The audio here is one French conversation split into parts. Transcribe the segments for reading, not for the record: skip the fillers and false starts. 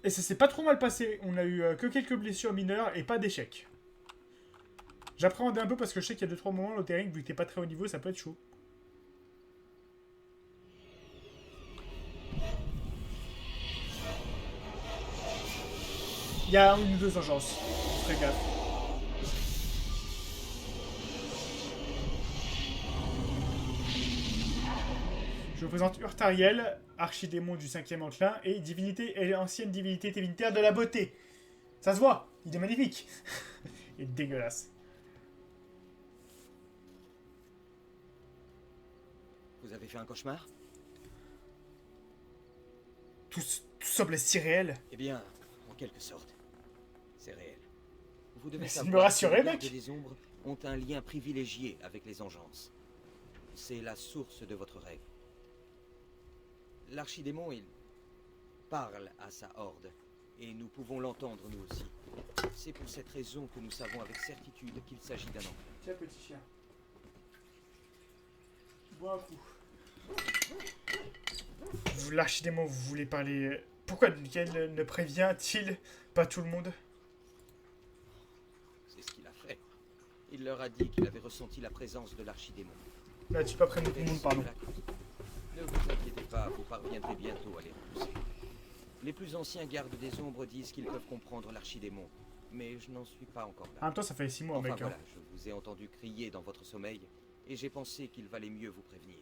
Et ça s'est pas trop mal passé. On a eu que quelques blessures mineures et pas d'échecs. J'appréhendais un peu parce que je sais qu'il y a 2-3 moments, l'Otering, vu que t'es pas très haut niveau, ça peut être chaud. Il y a une ou deux urgences. Très gaffe. Je vous présente Urtariel, archidémon du 5e enclin et divinité et ancienne divinité divinitaire de la beauté. Ça se voit, il est magnifique. Il est dégueulasse. Vous avez fait un cauchemar? Tout semble si réel. Eh bien, en quelque sorte, c'est réel. Vous devez Merci de me savoir rassurer, que les mec. gardes des ombres ont un lien privilégié avec les engences. C'est la source de votre rêve. L'archidémon, il parle à sa horde, et nous pouvons l'entendre nous aussi. C'est pour cette raison que nous savons avec certitude qu'il s'agit d'un enfant. Tiens, petit chien. Bois un coup. L'archidémon, vous voulez parler... Pourquoi Nickel ne prévient-il pas tout le monde? C'est ce qu'il a fait. Il leur a dit qu'il avait ressenti la présence de l'archidémon. Là, tu pas prévenu tout le monde, pardon. Ne vous inquiétez pas, vous parviendrez bientôt à les repousser. Les plus anciens gardes des ombres disent qu'ils peuvent comprendre l'archidémon, mais je n'en suis pas encore En là. même temps, ça fait 6 mois, Enfin mec. voilà, Hein. je vous ai entendu crier dans votre sommeil, et j'ai pensé qu'il valait mieux vous prévenir.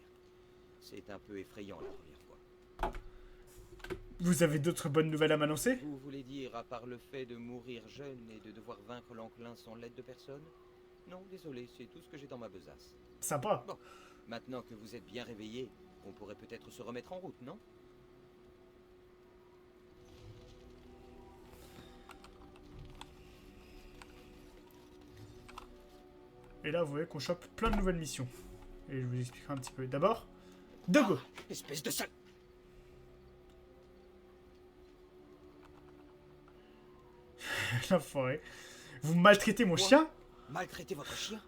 C'est un peu effrayant la première fois. Vous avez d'autres bonnes nouvelles à m'annoncer? Vous voulez dire, à part le fait de mourir jeune et de devoir vaincre l'enclin sans l'aide de personne? Non, désolé, c'est tout ce que j'ai dans ma besace. Sympa. Bon, maintenant que vous êtes bien réveillé, on pourrait peut-être se remettre en route, non? Et là, vous voyez qu'on chope plein de nouvelles missions. Et je vous expliquerai un petit peu. D'abord, Dogo. Espèce de sale... L'enfoiré. Vous maltraitez mon Quoi? chien? Maltraiter votre chien?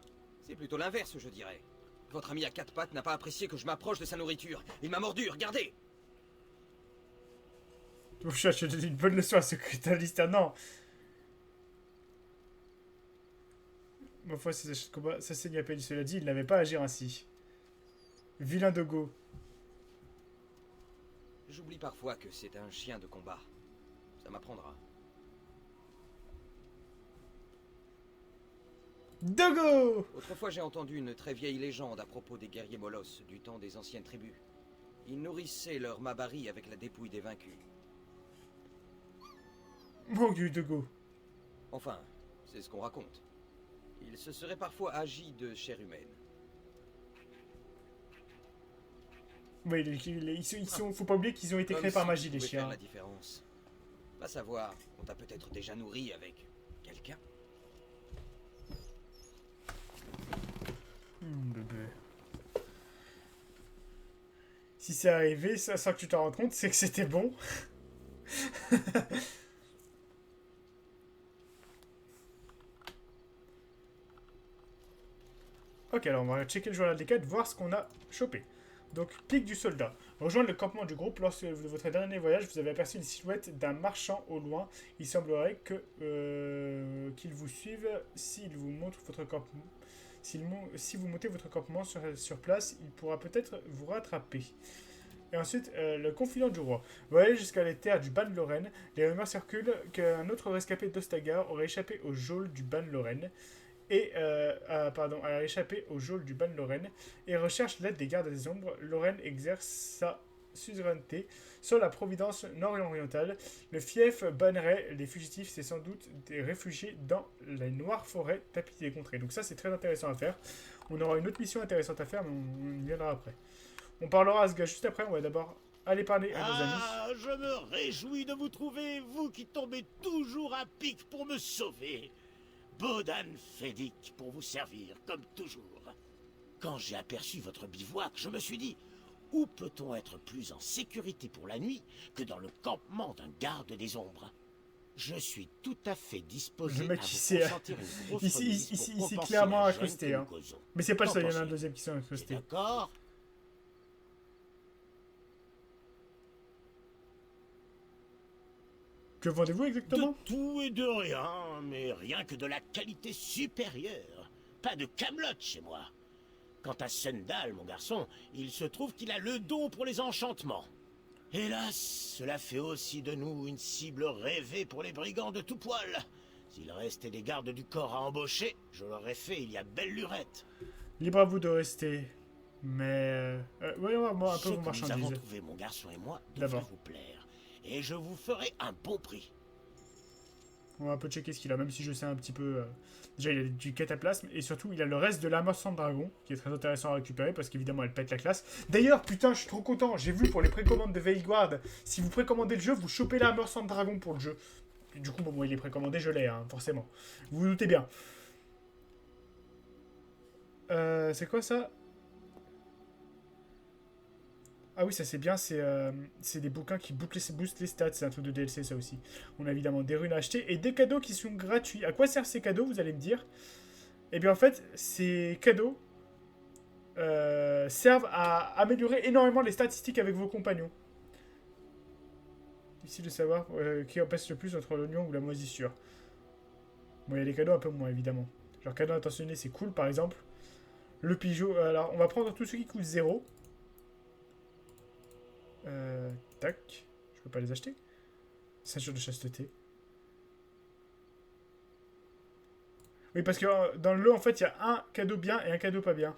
C'est plutôt l'inverse, je dirais. Votre ami à quatre pattes n'a pas apprécié que je m'approche de sa nourriture. Il m'a mordu, regardez! Mon chien, je te donne une bonne leçon à ce cristaliste. Non. Ma foi, ces achats de combat, ça saigne à peine. Cela dit, il n'avait pas à agir ainsi. Vilain Dogo. J'oublie parfois que c'est un chien de combat. Ça m'apprendra. Dogo! Autrefois, j'ai entendu une très vieille légende à propos des guerriers molosses du temps des anciennes tribus. Ils nourrissaient leur mabari avec la dépouille des vaincus. Mon dieu, Dogo. Enfin, c'est ce qu'on raconte. Il se serait parfois agi de chair humaine. Oui, faut pas oublier qu'ils ont été Comme créés par si magie, tu les pouvais faire chiens. la différence. Va savoir, on t'a peut-être déjà nourri avec quelqu'un. Bébé. Si c'est arrivé, ça, sans que tu t'en rendes compte, c'est que c'était bon. Ok, alors on va checker le journal des quêtes, voir ce qu'on a chopé. Donc, pic du soldat. Rejoindre le campement du groupe. Lorsque de votre dernier voyage, vous avez aperçu une silhouette d'un marchand au loin. Il semblerait qu'il vous suive s'il vous montre votre campement. Si vous montez votre campement sur place, il pourra peut-être vous rattraper. Et ensuite, le confident du roi. Voyez jusqu'à les terres du Ban Lorraine. Les rumeurs circulent qu'un autre rescapé d'Ostagar aurait échappé au geôle du Ban Lorraine. A échappé au geôle du Ban Lorraine et recherche l'aide des gardes des ombres. Lorraine exerce sa suzeraineté sur la providence nord-orientale. Le fief bannerait les fugitifs, c'est sans doute des réfugiés dans les noires forêts tapissées des contrées. Donc ça, c'est très intéressant à faire. On aura une autre mission intéressante à faire, mais on y viendra après. On parlera à ce gars juste après. On va d'abord aller parler à nos amis. Ah, je me réjouis de vous trouver, vous qui tombez toujours à pic pour me sauver. Bodan Fedik pour vous servir, comme toujours. Quand j'ai aperçu votre bivouac, je me suis dit, où peut-on être plus en sécurité pour la nuit que dans le campement d'un garde des ombres? Je suis tout à fait disposé Le mec, à il vous s'est consentir une grosse il remise s'est pour compenser clairement la gêne incrusté. que nous Hein. causons. Mais c'est pas le Qu'en seul, il y en a un pensez-vous? deuxième qui s'est incrusté. D'accord. Que vendez-vous De exactement? tout et de rien, mais rien que de la qualité supérieure. Pas de camelote chez moi. Quant à Sundal, mon garçon, il se trouve qu'il a le don pour les enchantements. Hélas, cela fait aussi de nous une cible rêvée pour les brigands de tout poil. S'il restait des gardes du corps à embaucher, je l'aurais fait il y a belle lurette. Libre à vous de rester. Mais... voyons voir un peu Ce vos que nous avons marchandises. trouvé, mon garçon et moi, D'abord. devrait vous plaire. Et je vous ferai un bon prix. On va un peu checker ce qu'il a, même si je sais un petit peu... Déjà, il a du cataplasme, et surtout, il a le reste de l'armure sans dragon, qui est très intéressant à récupérer, parce qu'évidemment, elle pète la classe. D'ailleurs, putain, je suis trop content, j'ai vu pour les précommandes de Veilguard, si vous précommandez le jeu, vous chopez l'armure sans dragon pour le jeu. Et du coup, bon, moi, il est précommandé, je l'ai, hein, forcément. Vous vous doutez bien. C'est quoi, ça? Ah oui, ça c'est bien, c'est des bouquins qui boostent les stats, c'est un truc de DLC ça aussi. On a évidemment des runes à acheter et des cadeaux qui sont gratuits. À quoi servent ces cadeaux, vous allez me dire? Eh bien en fait, ces cadeaux servent à améliorer énormément les statistiques avec vos compagnons. Difficile de savoir qui en pèse le plus entre l'oignon ou la moisissure. Bon, il y a des cadeaux un peu moins évidemment. Genre cadeau intentionné c'est cool par exemple. Le pigeon, alors on va prendre tous ceux qui coûtent 0. Tac. Je peux pas les acheter. Ceinture de chasteté. Oui, parce que dans le lot, en fait, il y a un cadeau bien et un cadeau pas bien.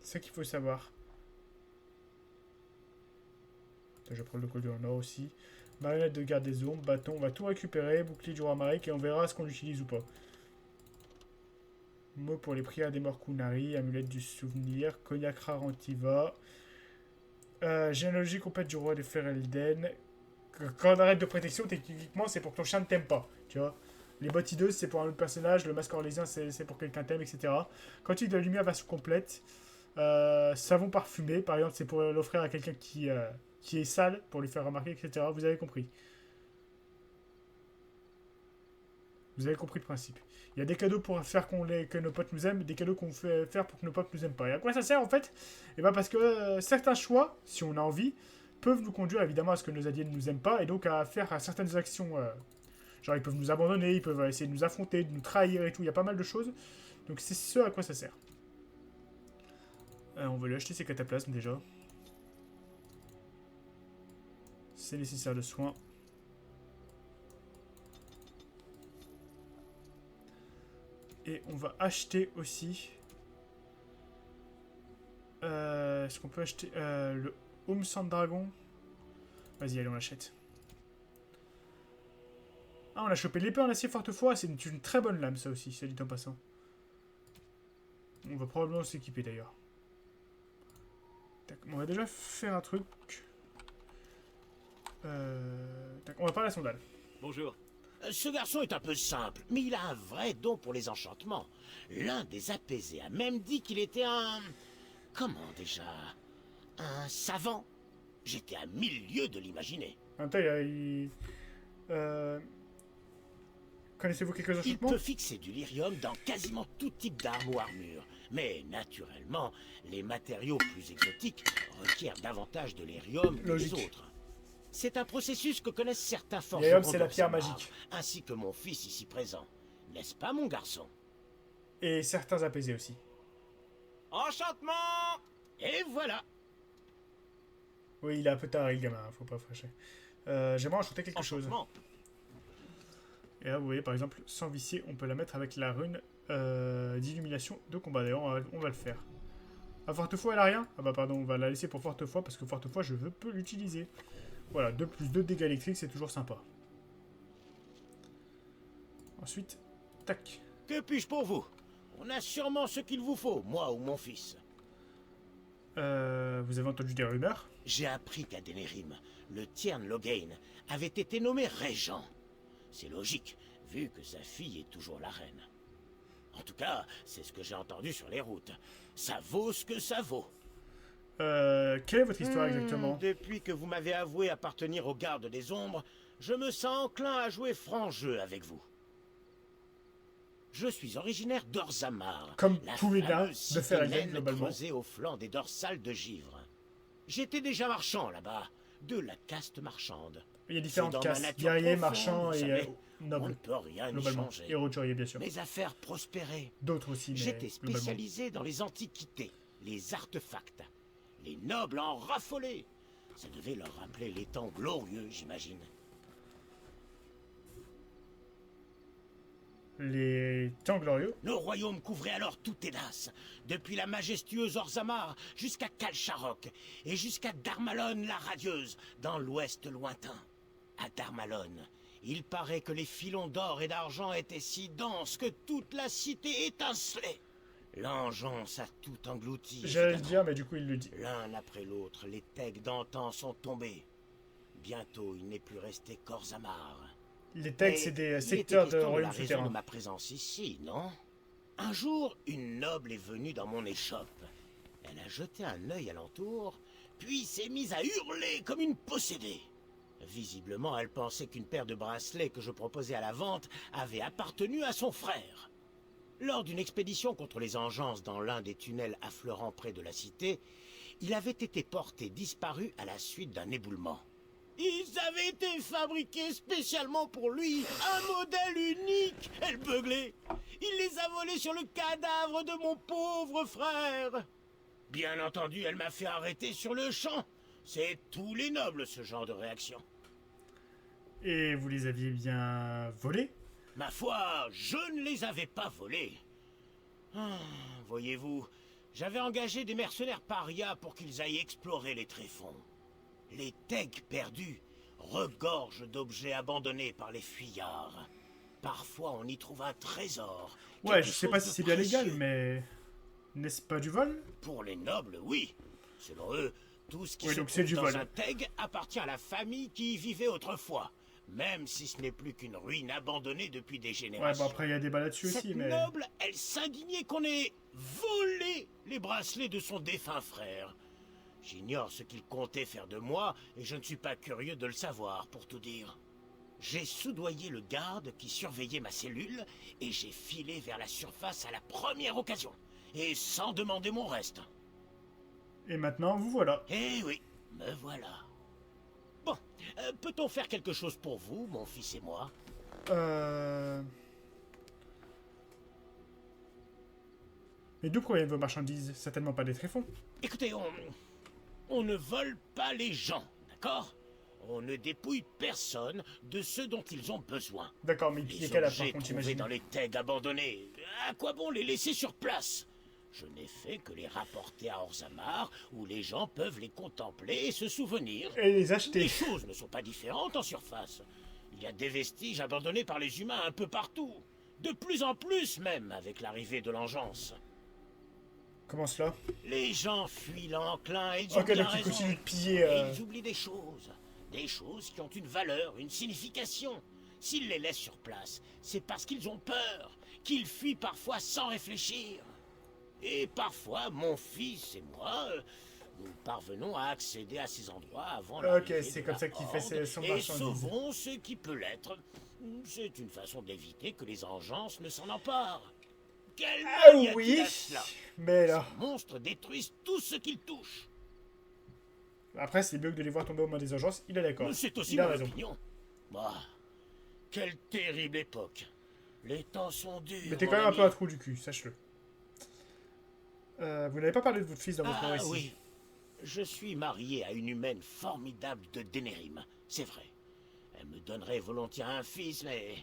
C'est ça qu'il faut savoir. Je vais prendre le collier en or aussi. Marionnette de garde des ombres, bâton, on va tout récupérer. Bouclier du roi Marek et on verra ce qu'on utilise ou pas. Mot pour les prières des morts Kunari, amulette du souvenir, cognac Rarantiva. Généalogie complète du roi de Ferelden. Quand on arrête de protection, techniquement, c'est pour que ton chien ne t'aime pas. Tu vois. Les bottes hideuses, c'est pour un autre personnage. Le masque orlésien, c'est pour quelqu'un t'aime, etc. Quantité de la lumière version complète. Savon parfumé, par exemple, c'est pour l'offrir à quelqu'un qui est sale, pour lui faire remarquer, etc. Vous avez compris. Vous avez compris le principe. Il y a des cadeaux pour faire que nos potes nous aiment, des cadeaux qu'on fait faire pour que nos potes nous aiment pas. Et à quoi ça sert en fait? Et bien parce que certains choix, si on a envie, peuvent nous conduire évidemment à ce que nos alliés ne nous aiment pas et donc à faire certaines actions. Genre ils peuvent nous abandonner, ils peuvent essayer de nous affronter, de nous trahir et tout. Il y a pas mal de choses. Donc c'est ce à quoi ça sert. On va lui acheter ses cataplasmes déjà. C'est nécessaire de soins. Et on va acheter aussi... Est-ce qu'on peut acheter le Home Sans Dragon? Vas-y, allez, on l'achète. Ah, on a chopé l'épée en acier forte-foi. C'est une très bonne lame, ça aussi, c'est dit en passant. On va probablement s'équiper, d'ailleurs. On va déjà faire un truc. On va parler à Sondal. Bonjour. Ce garçon est un peu simple, mais il a un vrai don pour les enchantements. L'un des apaisés a même dit qu'il était un... Comment déjà? Un savant. J'étais à 1000 lieues de l'imaginer. En même temps, connaissez-vous quelques Il enchantements? peut fixer du lyrium dans quasiment tout type d'arme ou armure. Mais naturellement, les matériaux plus exotiques requièrent davantage de lyrium que Logique. les autres. C'est un processus que connaissent certains Lyrium, forgerons c'est la pierre d'Orzammar, magique. ainsi que mon fils ici présent. N'est-ce pas, mon garçon? Et certains apaisés aussi. Enchantement! Et voilà. Oui, il est un peu tard, le gamin, hein, faut pas fâcher. J'aimerais enchanter quelque chose. Enchantement. Et là, vous voyez, par exemple, sans vicier, on peut la mettre avec la rune d'illumination de combat. D'ailleurs, on va le faire. À Forte-foi, elle a rien? Ah bah pardon, on va la laisser pour Forte-foi, parce que Forte-foi, je peux l'utiliser. Voilà, 2 plus 2 dégâts électriques, c'est toujours sympa. Ensuite, tac. Que puis-je pour vous? On a sûrement ce qu'il vous faut, moi ou mon fils. Vous avez entendu des rumeurs? J'ai appris qu'à Denerim, le Tiern Loghain avait été nommé régent. C'est logique, vu que sa fille est toujours la reine. En tout cas, c'est ce que j'ai entendu sur les routes. Ça vaut ce que ça vaut. Quelle est votre histoire exactement? Depuis que vous m'avez avoué appartenir aux gardes des ombres, je me sens enclin à jouer franc jeu avec vous. Je suis originaire d'Orzammar, Comme la tous les nains fameuse de cité Ferelden, naine globalement. creusée au flanc des dorsales de Givre. J'étais déjà marchand là-bas, de la caste marchande. Il y a différentes C'est dans ma castes, nature guerriers, profonde, marchands vous et savez. On ne nobles, peut rien y globalement. changer. Et roturiers, bien sûr. Mes affaires prospéraient. D'autres aussi, mais J'étais globalement. spécialisé dans les antiquités, les artefacts. Les nobles en raffolaient. Ça devait leur rappeler les temps glorieux, j'imagine. Les temps glorieux. Nos royaumes couvraient alors tout Tédas, depuis la majestueuse Orzammar jusqu'à Kalcharok et jusqu'à Darmalon la radieuse, dans l'ouest lointain. À Darmalon, il paraît que les filons d'or et d'argent étaient si denses que toute la cité étincelait. L'engeance a tout englouti. J'allais le évidemment. dire, mais du coup, il le dit. L'un après l'autre, les tegs d'antan sont tombés. Bientôt, il n'est plus resté qu'Orzammar. Les Tegs, Mais c'est des il était secteurs de question royaumes la raison souterrains. de ma présence ici, non? Un jour, une noble est venue dans mon échoppe. Elle a jeté un œil alentour, puis s'est mise à hurler comme une possédée. Visiblement, elle pensait qu'une paire de bracelets que je proposais à la vente avait appartenu à son frère. Lors d'une expédition contre les engences dans l'un des tunnels affleurant près de la cité, il avait été porté disparu à la suite d'un éboulement. Ils avaient été fabriqués spécialement pour lui, un modèle unique. Elle beuglait. Il les a volés sur le cadavre de mon pauvre frère. Bien entendu, elle m'a fait arrêter sur le champ. C'est tous les nobles, ce genre de réaction. Et vous les aviez bien volés? Ma foi, je ne les avais pas volés. Ah, voyez-vous, j'avais engagé des mercenaires parias pour qu'ils aillent explorer les tréfonds. Les tegs perdus regorgent d'objets abandonnés par les fuyards. Parfois, on y trouve un trésor. Ouais, quelque je sais pas chose si de c'est bien légal, précieux. mais... N'est-ce pas du vol? Pour les nobles, oui. Selon eux, tout ce qui Oui, se donc c'est trouve du dans vol. un teg appartient à la famille qui y vivait autrefois. Même si ce n'est plus qu'une ruine abandonnée depuis des Ouais, générations. bon après, il y a des balles là-dessus Cette aussi, mais... noble, elle s'indignait qu'on ait volé les bracelets de son défunt frère. J'ignore ce qu'il comptait faire de moi, et je ne suis pas curieux de le savoir, pour tout dire. J'ai soudoyé le garde qui surveillait ma cellule, et j'ai filé vers la surface à la première occasion, et sans demander mon reste. Et maintenant, vous voilà. Eh oui, me voilà. Bon, peut-on faire quelque chose pour vous, mon fils et moi? Mais d'où proviennent vos marchandises? Certainement pas des tréfonds. Écoutez, on ne vole pas les gens, d'accord? On ne dépouille personne de ce dont ils ont besoin. D'accord, mais il y Les a qu'à la objets par contre, trouvés j'imagine. dans les tegs abandonnés, à quoi bon les laisser sur place? Je n'ai fait que les rapporter à Orzammar, où les gens peuvent les contempler et se souvenir. Et les Les acheter. choses ne sont pas différentes en surface. Il y a des vestiges abandonnés par les humains un peu partout. De plus en plus même, avec l'arrivée de l'engeance. Comment cela? Les gens fuient l'enclin et ils ont Ok, bien donc ils raison. continuent de piller... Et ils oublient des choses qui ont une valeur, une signification. S'ils les laissent sur place, c'est parce qu'ils ont peur, qu'ils fuient parfois sans réfléchir. Et parfois, mon fils et moi, nous parvenons à accéder à ces endroits avant l'arrivée c'est de comme la ça qu'il fait horde son et marchandise. sauvons ce qui peut l'être. C'est une façon d'éviter que les engences ne s'en emparent. Quel Ah mal y a-t-il oui, à cela? mais là... Ces monstres détruisent tout ce qu'ils touchent. Après, c'est mieux que de les voir tomber aux mains des urgences. Il est d'accord. Mais c'est aussi Il a mon raison. opinion. Bah, quelle terrible époque. Les temps sont durs. Mais t'es mon quand même un ami. peu un trou du cul, sache-le. Vous n'avez pas parlé de votre fils dans votre Ah récit. oui. Je suis marié à une humaine formidable de Denerim, c'est vrai. Elle me donnerait volontiers un fils, mais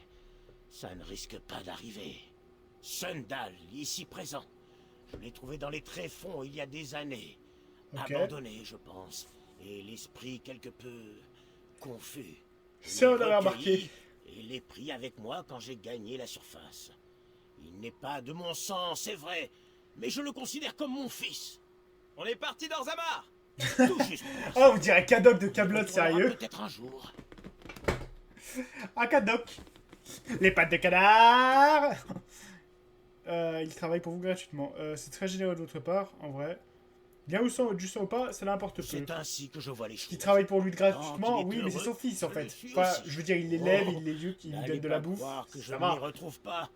ça ne risque pas d'arriver. Sundal, ici présent. Je l'ai trouvé dans les tréfonds il y a des années. Ok. Abandonné, je pense. Et l'esprit quelque peu confus. Je Ça, l'ai on avait recueilli remarqué. Et l'ai pris avec moi quand j'ai gagné la surface. Il n'est pas de mon sang, c'est vrai, mais je le considère comme mon fils. On est parti d'Orzammar. Tout juste. Ah, vous direz Cadoc de On Camelot, le retrouvera sérieux? Peut-être un jour. Ah, Cadoc. Les pattes de canard. Il travaille pour vous gratuitement. C'est très généreux de votre part, en vrai. Bien ou sans, du sang ou pas, ça n'importe peu. C'est ainsi que je vois les choses. Qui travaille pour lui Tant gratuitement, qu'il est oui, mais c'est heureux, son fils en je fait. le suis Enfin, aussi. je veux dire, il l'élève, Oh, il l'éduque, il lui N'allez donne de pas la bouffe. croire que je Ça ne va. m'y retrouve pas.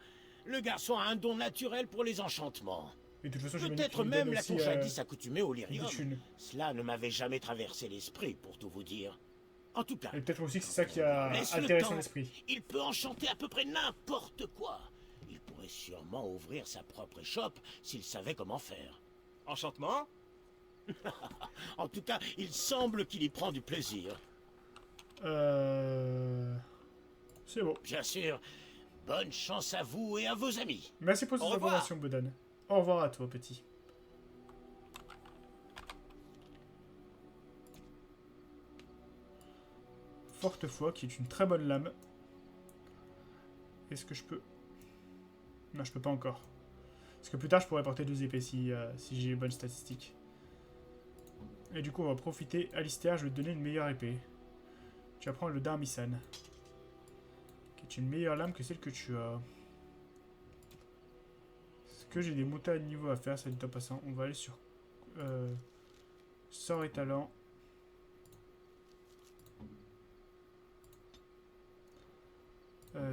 Le garçon a un don naturel pour les enchantements. Et de toute façon, je me dis Peut-être qu'il même donne l'a-t-on aussi, jadis accoutumé au des lyrium. thunes. Cela ne m'avait jamais traversé l'esprit, pour tout vous dire. En tout cas, Et peut-être aussi que c'est ça qui a laisse le altéré son temps. esprit. Il peut enchanter à peu près n'importe quoi. Il pourrait sûrement ouvrir sa propre échoppe s'il savait comment faire. Enchantement? En tout cas, il semble qu'il y prend du plaisir. C'est bon. Bien sûr, bonne chance à vous et à vos amis. Merci pour ces Au revoir. informations, Bodan. Au revoir à toi, petit. Forte foi, qui est une très bonne lame. Est-ce que je peux... Non, je peux pas encore. Parce que plus tard, je pourrais porter 2 épées si j'ai les bonnes statistiques. Et du coup, on va profiter. Alistair, je vais te donner une meilleure épée. Tu vas prendre le Darmisan. Qui est une meilleure lame que celle que tu as. Est-ce que j'ai des montées de niveau à faire, ça dit en passant. On va aller sur sort et talent.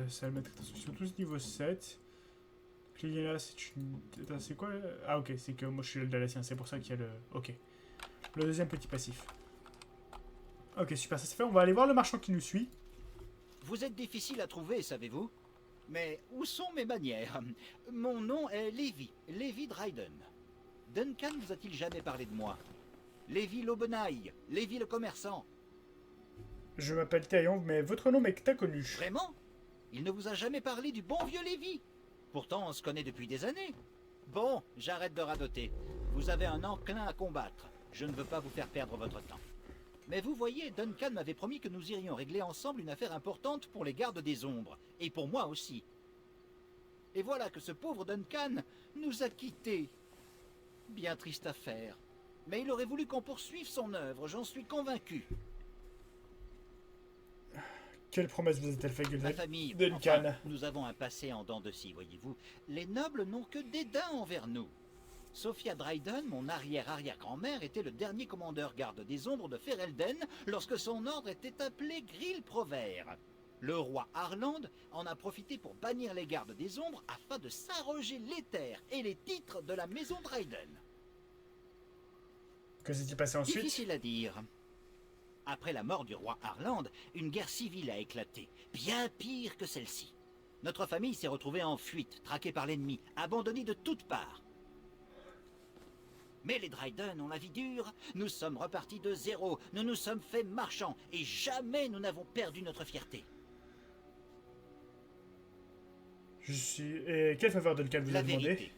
Ça va le mettre sur tous niveau 7. Cliena, c'est une... Attends, c'est quoi? Ah ok, c'est que moi je suis le Dalacien, c'est pour ça qu'il y a le... Ok. Le deuxième petit passif. Ok, super, ça c'est fait. On va aller voir le marchand qui nous suit. Vous êtes difficile à trouver, savez-vous? Mais où sont mes manières? Mon nom est Lévi Dryden. Duncan vous a-t-il jamais parlé de moi? Lévi l'Aubenaille, Lévi le commerçant. Je m'appelle Théon, mais votre nom m'est inconnu. Vraiment? Il ne vous a jamais parlé du bon vieux Lévi? Pourtant, on se connaît depuis des années. Bon, j'arrête de radoter. Vous avez un enclin à combattre. Je ne veux pas vous faire perdre votre temps. Mais vous voyez, Duncan m'avait promis que nous irions régler ensemble une affaire importante pour les gardes des ombres. Et pour moi aussi. Et voilà que ce pauvre Duncan nous a quittés. Bien triste affaire. Mais il aurait voulu qu'on poursuive son œuvre, j'en suis convaincu. Quelle promesse vous a-t-elle fait, Ma famille, Duncan? enfin, nous avons un passé en dents de scie, voyez-vous. Les nobles n'ont que dédain envers nous. Sophia Dryden, mon arrière-arrière-grand-mère, était le dernier commandeur garde des ombres de Ferelden lorsque son ordre était appelé Grille Provert. Le roi Harland en a profité pour bannir les gardes des ombres afin de s'arroger les terres et les titres de la maison Dryden. Que s'est-il passé ensuite? Difficile à dire. Après la mort du roi Harland, une guerre civile a éclaté, bien pire que celle-ci. Notre famille s'est retrouvée en fuite, traquée par l'ennemi, abandonnée de toutes parts. Mais les Dryden ont la vie dure, nous sommes repartis de zéro, nous nous sommes fait marchands, et jamais nous n'avons perdu notre fierté. Je suis... Et quelle faveur Duncan vous La a demandé? vérité,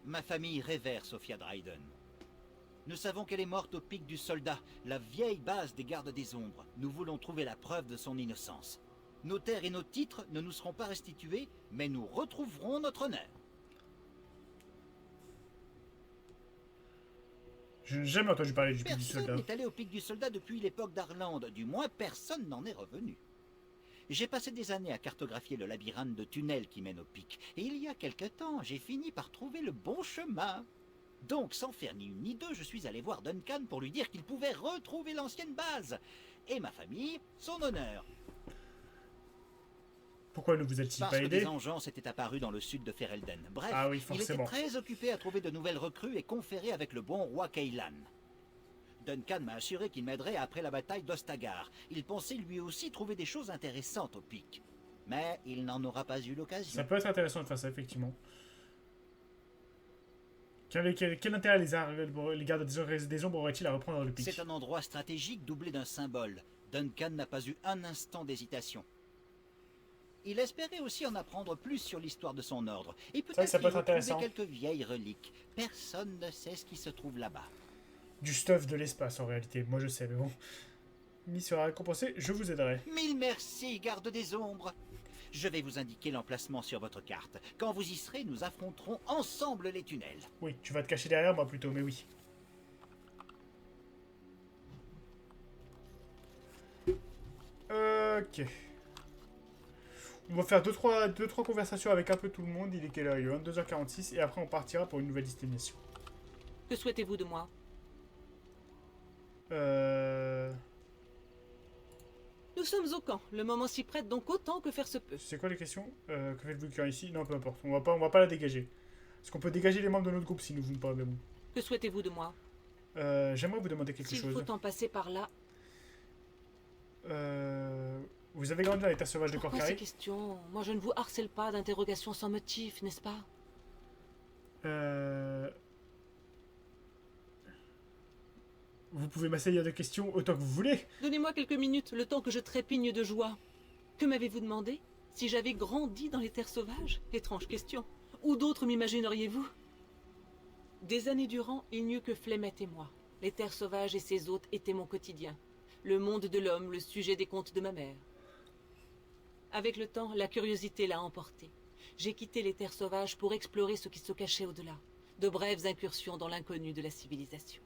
ma famille révère Sophia Dryden. Nous savons qu'elle est morte au pic du Soldat, la vieille base des gardes des ombres. Nous voulons trouver la preuve de son innocence. Nos terres et nos titres ne nous seront pas restitués, mais nous retrouverons notre honneur. Je n'ai jamais entendu parler du pic du Personne soldat. n'est allé au pic du Soldat depuis l'époque d'Arland, du moins personne n'en est revenu. J'ai passé des années à cartographier le labyrinthe de tunnels qui mène au pic, et il y a quelque temps, j'ai fini par trouver le bon chemin. Donc, sans faire ni une ni deux, je suis allé voir Duncan pour lui dire qu'il pouvait retrouver l'ancienne base. Et ma famille, son honneur. Pourquoi ne vous a-t-il Parce pas que aidé? des engeances étaient apparus dans le sud de Ferelden. Bref, Ah oui, il était forcément. très occupé à trouver de nouvelles recrues et conférer avec le bon roi Kaylan. Duncan m'a assuré qu'il m'aiderait après la bataille d'Ostagar. Il pensait lui aussi trouver des choses intéressantes au pic. Mais il n'en aura pas eu l'occasion. Ça peut être intéressant de faire ça, effectivement. Quel intérêt les gardes des ombres auraient-ils à reprendre le pic? C'est un endroit stratégique doublé d'un symbole. Duncan n'a pas eu un instant d'hésitation. Il espérait aussi en apprendre plus sur l'histoire de son ordre. Et vrai que peut-être ça peut y être intéressant. retrouver quelques vieilles reliques. Personne ne sait ce qui se trouve là-bas. Du stuff de l'espace, en réalité. Moi, je sais, mais bon. Mis sera récompensé, je vous aiderai. Mille merci, garde des ombres. Je vais vous indiquer l'emplacement sur votre carte. Quand vous y serez, nous affronterons ensemble les tunnels. Oui, tu vas te cacher derrière moi plutôt, mais oui. Ok. On va faire 2-3 conversations avec un peu tout le monde. Il est quelle heure? Il est 22h46 et après on partira pour une nouvelle destination. Que souhaitez-vous de moi? Nous sommes au camp. Le moment s'y prête donc autant que faire se peut. C'est quoi les questions? Que faites-vous quand ici? Non, peu importe. On va pas la dégager. Est-ce qu'on peut dégager les membres de notre groupe si nous voulons pas? Mais bon. Que souhaitez-vous de moi? J'aimerais vous demander quelque S'il chose. faut en passer par là, Vous avez grandi dans les terres sauvages de Pourquoi ces Corcari. questions? Moi, je ne vous harcèle pas d'interrogations sans motif, n'est-ce pas? Vous pouvez m'assaillir de questions autant que vous voulez. Donnez-moi quelques minutes, le temps que je trépigne de joie. Que m'avez-vous demandé? Si j'avais grandi dans les terres sauvages? Étrange question. Où d'autres m'imagineriez-vous? Des années durant, il n'y eut que Flemette et moi. Les terres sauvages et ses hôtes étaient mon quotidien. Le monde de l'homme, le sujet des contes de ma mère. Avec le temps, la curiosité l'a emporté. J'ai quitté les terres sauvages pour explorer ce qui se cachait au-delà. De brèves incursions dans l'inconnu de la civilisation.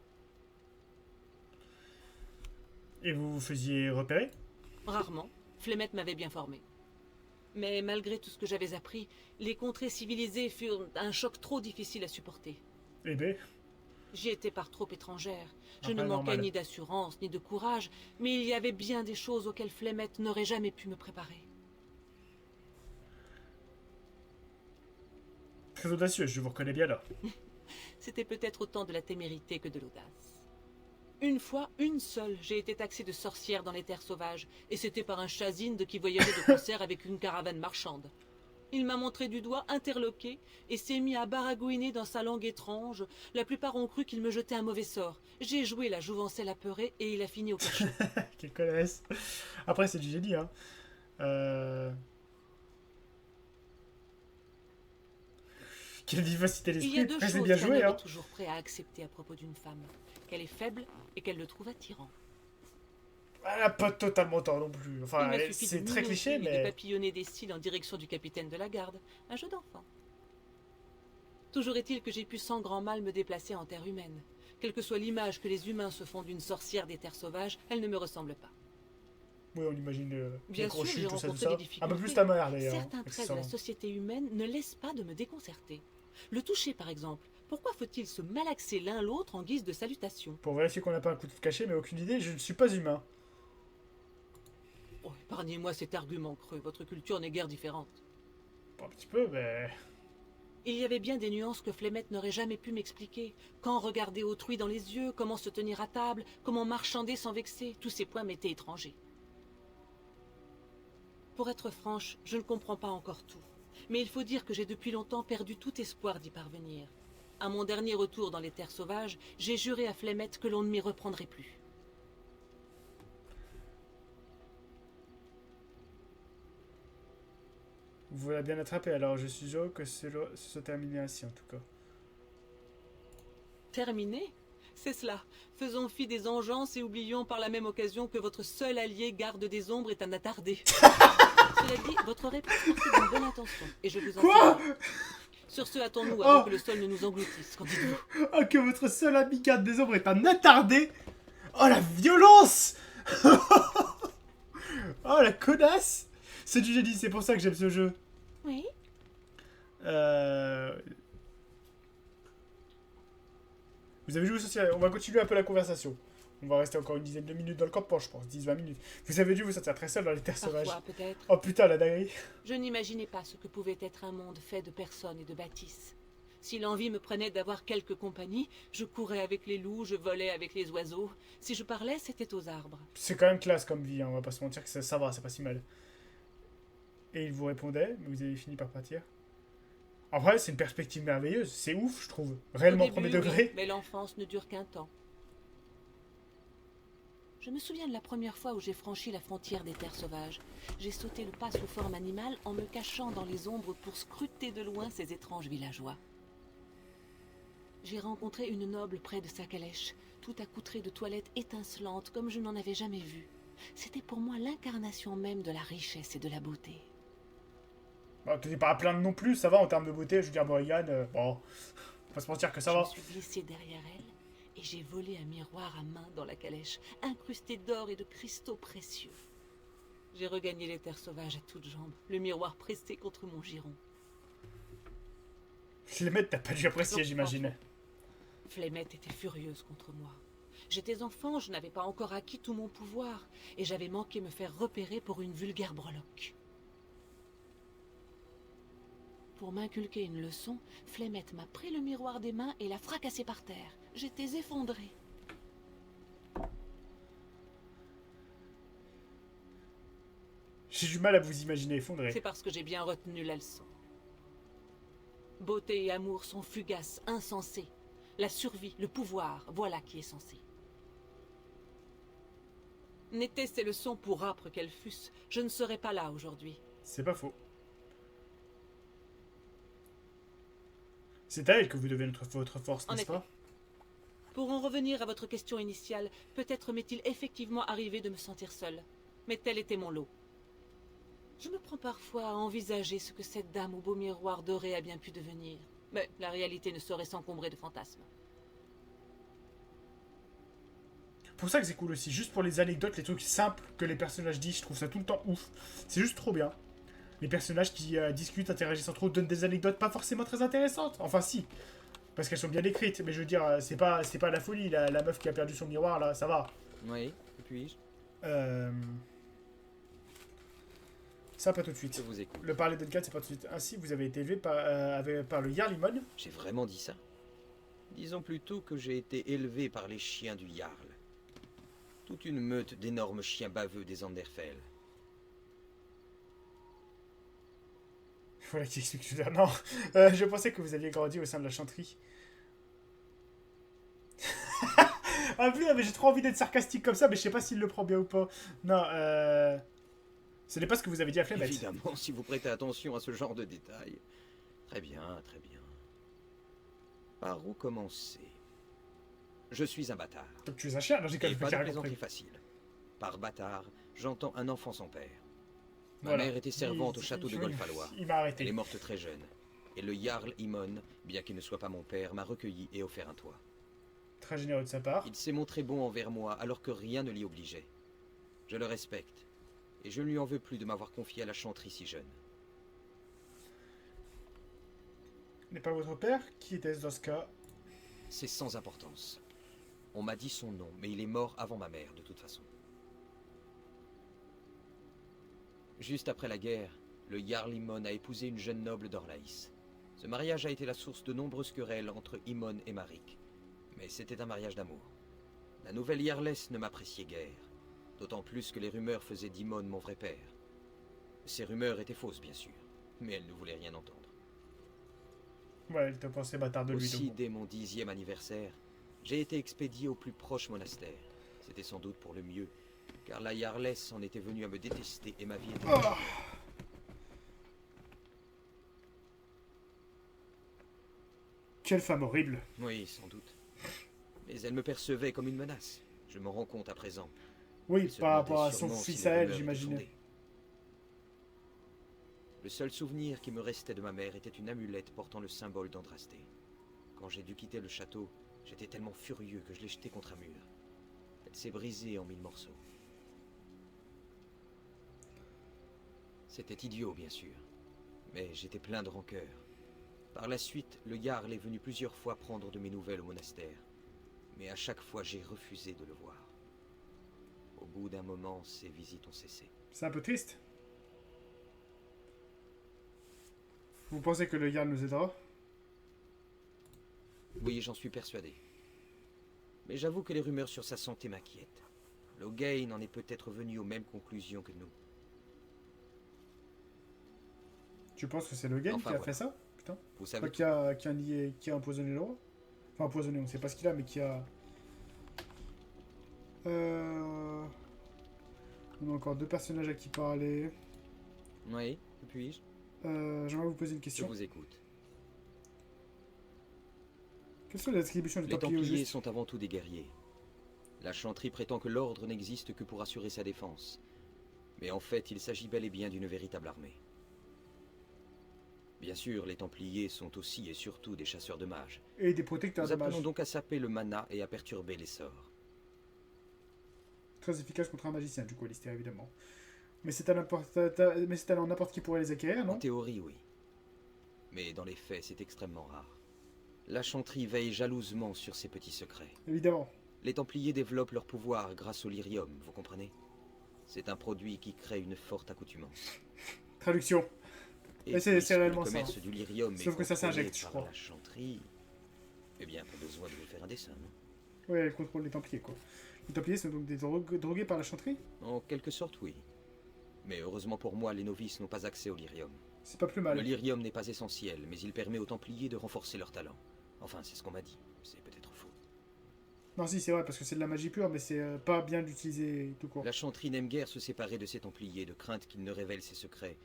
Et vous vous faisiez repérer? Rarement. Flemette m'avait bien formé. Mais malgré tout ce que j'avais appris, les contrées civilisées furent un choc trop difficile à supporter. Eh ben, J'y étais par trop étrangère. Je Ah, ne pas manquais normal. ni d'assurance, ni de courage, mais il y avait bien des choses auxquelles Flemette n'aurait jamais pu me préparer. très audacieux, je vous reconnais bien là. C'était peut-être autant de la témérité que de l'audace. Une fois, une seule, j'ai été taxée de sorcière dans les terres sauvages, et c'était par un chazinde qui voyageait de concert avec une caravane marchande. Il m'a montré du doigt, interloqué, et s'est mis à baragouiner dans sa langue étrange. La plupart ont cru qu'il me jetait un mauvais sort. J'ai joué la jouvencelle apeurée, et il a fini au cachot. Qu'ils connaissent. Après, c'est du génie, hein. Quelle vivacité Il y a d'esprit. deux Ah, c'est choses bien qu'un joué, homme hein. est toujours prêt à accepter à propos d'une femme. Qu'elle est faible et qu'elle le trouve attirant. Elle a pas totalement tort non plus. Il Enfin, m'a suffi c'est de très cliché, minauder et de mais... papillonner des cils en direction du capitaine de la garde. Un jeu d'enfant. Toujours est-il que j'ai pu sans grand mal me déplacer en terre humaine. Quelle que soit l'image que les humains se font d'une sorcière des terres sauvages, elle ne me ressemble pas. Oui, on imagine Bien les sûr, crochus, j'ai tout ça, tout rencontré ça. des Un peu difficultés. plus ta mère, d'ailleurs. Certains traits de la société humaine ne laissent pas de me déconcerter. Le toucher, par exemple. Pourquoi faut-il se malaxer l'un l'autre en guise de salutation? Pour vérifier qu'on n'a pas un coup de caché, mais aucune idée, je ne suis pas humain. Oh, épargnez-moi cet argument creux, votre culture n'est guère différente. Pas un petit peu, mais... Il y avait bien des nuances que Flemette n'aurait jamais pu m'expliquer. Quand regarder autrui dans les yeux, comment se tenir à table, comment marchander sans vexer, tous ces points m'étaient étrangers. Pour être franche, je ne comprends pas encore tout. Mais il faut dire que j'ai depuis longtemps perdu tout espoir d'y parvenir. À mon dernier retour dans les terres sauvages, j'ai juré à Flemette que l'on ne m'y reprendrait plus. Vous l'avez bien attrapé, alors je suis heureux que ce soit terminé ainsi, en tout cas. Terminé? C'est cela. Faisons fi des engeances et oublions par la même occasion que votre seul allié garde des ombres est un attardé. Cela dit, votre réponse partait d'une bonne intention, et je vous en Quoi? félicite. Sur ce, hâtons-nous avant Oh. que le sol ne nous engloutisse. Qu'en dites-vous? Oh, que votre seul ami garde des ombres est un attardé. Oh, la violence. Oh, la connasse. C'est du génie, c'est pour ça que j'aime ce jeu. Oui. Vous avez joué au social. On va continuer un peu la conversation. On va rester encore une dizaine de minutes dans le campement, je pense. 10-20 minutes. Vous avez dû vous sentir très seul dans les terres sauvages. Parfois, peut-être. Oh putain, la dinguerie. Je n'imaginais pas ce que pouvait être un monde fait de personnes et de bâtisses. Si l'envie me prenait d'avoir quelques compagnies, je courais avec les loups, je volais avec les oiseaux. Si je parlais, c'était aux arbres. C'est quand même classe comme vie, hein. On va pas se mentir que ça va, c'est pas si mal. Et il vous répondait, mais vous avez fini par partir. En vrai, c'est une perspective merveilleuse. C'est ouf, je trouve. Réellement Au début, premier degré. oui, mais l'enfance ne dure qu'un temps. Je me souviens de la première fois où j'ai franchi la frontière des terres sauvages. J'ai sauté le pas sous forme animale en me cachant dans les ombres pour scruter de loin ces étranges villageois. J'ai rencontré une noble près de sa calèche, tout accoutrée de toilettes étincelantes comme je n'en avais jamais vu. C'était pour moi l'incarnation même de la richesse et de la beauté. Bon, t'es pas à plaindre non plus, ça va en termes de beauté. Je veux dire, Morrigan, bon, on va se mentir que ça Je va. me suis glissée derrière elle et j'ai volé un miroir à main dans la calèche, incrusté d'or et de cristaux précieux. J'ai regagné les terres sauvages à toutes jambes, le miroir pressé contre mon giron. Les mecs, t'as pas dû apprécier, j'imagine. Flemette était furieuse contre moi. J'étais enfant, je n'avais pas encore acquis tout mon pouvoir, et j'avais manqué me faire repérer pour une vulgaire breloque. Pour m'inculquer une leçon, Flemette m'a pris le miroir des mains et l'a fracassé par terre. J'étais effondrée. J'ai du mal à vous imaginer effondré. C'est parce que j'ai bien retenu la leçon. Beauté et amour sont fugaces, insensés. La survie, le pouvoir, voilà qui est censé. N'étaient ces leçons pour âpres qu'elles fussent, je ne serais pas là aujourd'hui. C'est pas faux. C'est à elle que vous devez votre force, En n'est-ce effet. pas? Pour en revenir à votre question initiale, peut-être m'est-il effectivement arrivé de me sentir seule. Mais tel était mon lot. Je me prends parfois à envisager ce que cette dame au beau miroir doré a bien pu devenir. Mais la réalité ne saurait s'encombrer de fantasmes. Pour ça que c'est cool aussi, juste pour les anecdotes, les trucs simples que les personnages disent, je trouve ça tout le temps ouf. C'est juste trop bien. Les personnages qui discutent, interagissent entre eux, donnent des anecdotes pas forcément très intéressantes. Enfin si, parce qu'elles sont bien écrites, mais je veux dire, c'est pas la folie, la meuf qui a perdu son miroir, là, ça va. Oui, que puis-je? Ça, pas tout de Je suite. vous écoute. Le parler d'Uncat, c'est pas tout de suite. Ainsi, vous avez été élevé par le Jarl Imon. J'ai vraiment dit ça? Disons plutôt que j'ai été élevé par les chiens du Jarl. Toute une meute d'énormes chiens baveux des Anderfell. Voilà qui explique tout ça. Non, je pensais que vous aviez grandi au sein de la chanterie. Ah putain, mais j'ai trop envie d'être sarcastique comme ça, mais je sais pas s'il le prend bien ou pas. Non, ce n'est pas ce que vous avez dit à Flemeth. Évidemment, si vous prêtez attention à ce genre de détails. Très bien, très bien. Par où commencer? Je suis un bâtard. Donc tu es un chien? Non, j'ai quand Et même pas de carré plaisanterie compris. facile. Par bâtard, j'entends un enfant sans père. Ma Voilà. mère était servante au château de Golfalois. Il m'a Elle est arrêté. morte très jeune. Et le Jarl Imon, bien qu'il ne soit pas mon père, m'a recueilli et offert un toit. Très généreux de sa part. Il s'est montré bon envers moi alors que rien ne l'y obligeait. Je le respecte. Et je ne lui en veux plus de m'avoir confié à la chanterie si jeune. N'est pas votre père? Qui était-ce dans ce cas? C'est sans importance. On m'a dit son nom, mais il est mort avant ma mère, de toute façon. Juste après la guerre, le Jarl Imon a épousé une jeune noble d'Orlaïs. Ce mariage a été la source de nombreuses querelles entre Imon et Maric. Mais c'était un mariage d'amour. La nouvelle Jarlesse ne m'appréciait guère. D'autant plus que les rumeurs faisaient d'Imon mon vrai père. Ces rumeurs étaient fausses, bien sûr. Mais elle ne voulait rien entendre. Ouais, elle te pensait bâtard de lui. Aussi, donc. dès mon 10e anniversaire, j'ai été expédié au plus proche monastère. C'était sans doute pour le mieux, car la Jarlesse en était venue à me détester et ma vie était... Oh. Quelle femme horrible. Oui, sans doute. Mais elle me percevait comme une menace. Je m'en rends compte à présent. Oui, Elle se par rapport à demandait son sûrement si fils les à elle, rumeurs étaient j'imaginais. fondées. Le seul souvenir qui me restait de ma mère était une amulette portant le symbole d'Andrasté. Quand j'ai dû quitter le château, j'étais tellement furieux que je l'ai jetée contre un mur. Elle s'est brisée en 1000 morceaux. C'était idiot, bien sûr, mais j'étais plein de rancœur. Par la suite, le Jarl est venu plusieurs fois prendre de mes nouvelles au monastère, mais à chaque fois j'ai refusé de le voir. Au bout d'un moment, ses visites ont cessé. C'est un peu triste. Vous pensez que le Jarl nous aidera? Oui, j'en suis persuadé. Mais j'avoue que les rumeurs sur sa santé m'inquiètent. Loghain en est peut-être venu aux mêmes conclusions que nous. Tu penses que c'est le game Enfin, qui a voilà. fait ça? Putain. Vous Enfin, savez, qui a empoisonné le roi? Enfin, empoisonné, on ne sait pas ce qu'il a, mais qui a... On a encore deux personnages à qui parler. oui, que puis-je? J'aimerais vous poser une Je question. vous écoute. Quelles sont les attributions des Les Templiers au Templiers juste? sont avant tout des guerriers. La chanterie prétend que l'ordre n'existe que pour assurer sa défense. Mais en fait, il s'agit bel et bien d'une véritable armée. Bien sûr, les Templiers sont aussi et surtout des chasseurs de mages. Et des protecteurs Nous de mages. apprenons donc à saper le mana et à perturber les sorts. Très efficace contre un magicien, du coup, Alistair, évidemment. Mais c'est alors n'importe qui pourrait les acquérir, En non? théorie, oui. Mais dans les faits, c'est extrêmement rare. La chanterie veille jalousement sur ses petits secrets. Évidemment. Les Templiers développent leur pouvoir grâce au lyrium, vous comprenez? C'est un produit qui crée une forte accoutumance. Traduction. Et Mais c'est puisque réellement le ça, commerce du lyrium Sauf est que ça contrôlé s'injecte, je par crois. la chanterie, eh bien, pas besoin de vous faire un dessin, non? Ouais, elle contrôle les Templiers, quoi. Les Templiers sont donc des drogués par la chanterie? En quelque sorte, oui. Mais heureusement pour moi, les novices n'ont pas accès au lyrium. C'est pas plus mal. Le lyrium n'est pas essentiel, mais il permet aux Templiers de renforcer leur talent. Enfin, c'est ce qu'on m'a dit. C'est peut-être faux. Non, si, c'est vrai, parce que c'est de la magie pure, mais c'est pas bien d'utiliser tout court. La chanterie n'aime guère se séparer de ses Templiers, de crainte qu'ils ne révèlent ses secrets.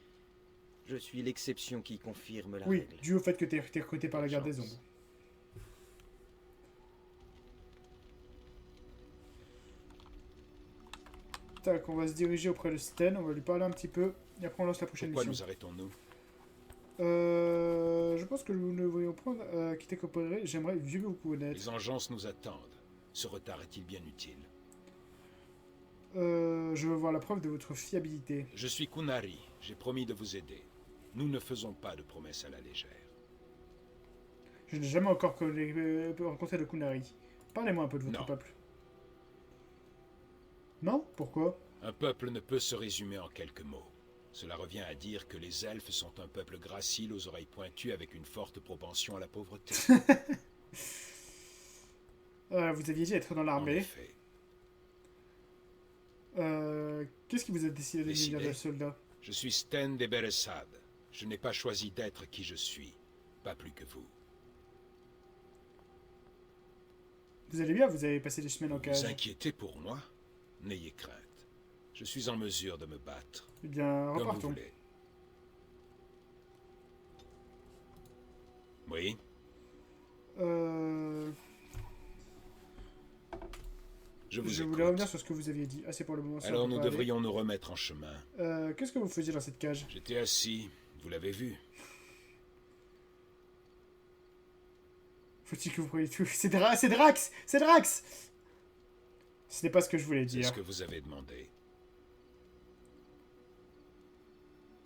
Je suis l'exception qui confirme la Oui, règle. dû au fait que t'es recruté par la garde des Chance. ombres. Tac, on va se diriger auprès de Sten, on va lui parler un petit peu, et après on lance la prochaine Pourquoi mission. nous arrêtons-nous? Je pense que nous devrions prendre quitter coopérer. J'aimerais mieux vous connaître. Les engences nous attendent. Ce retard est-il bien utile? Je veux voir la preuve de votre fiabilité. Je suis Kunari. J'ai promis de vous aider. Nous ne faisons pas de promesses à la légère. Je n'ai jamais encore rencontré de Kunari. Parlez-moi un peu de votre Non. peuple. Non? Pourquoi? Un peuple ne peut se résumer en quelques mots. Cela revient à dire que les elfes sont un peuple gracile aux oreilles pointues avec une forte propension à la pauvreté. Vous aviez dit être dans En l'armée. effet. Qu'est-ce qui vous a décidé de Décidé. devenir soldat? Je suis Sten de Beresad. Je n'ai pas choisi d'être qui je suis. Pas plus que vous. Vous allez bien? Vous avez passé des semaines en Vous cage. vous inquiétez pour moi? N'ayez crainte. Je suis en mesure de me battre. Eh bien, Comme vous repartons. voulez. Oui? Euh, Je vous Je écoute. voulais revenir sur ce que vous aviez dit. Assez pour le moment. ça, on Alors peut nous pas aller. devrions nous remettre en chemin. Qu'est-ce que vous faisiez dans cette cage? J'étais assis, vous l'avez vu. Faut-il que vous preniez tout? C'est Drax! C'est Drax! Ce n'est pas ce que je voulais C'est dire. ce que vous avez demandé.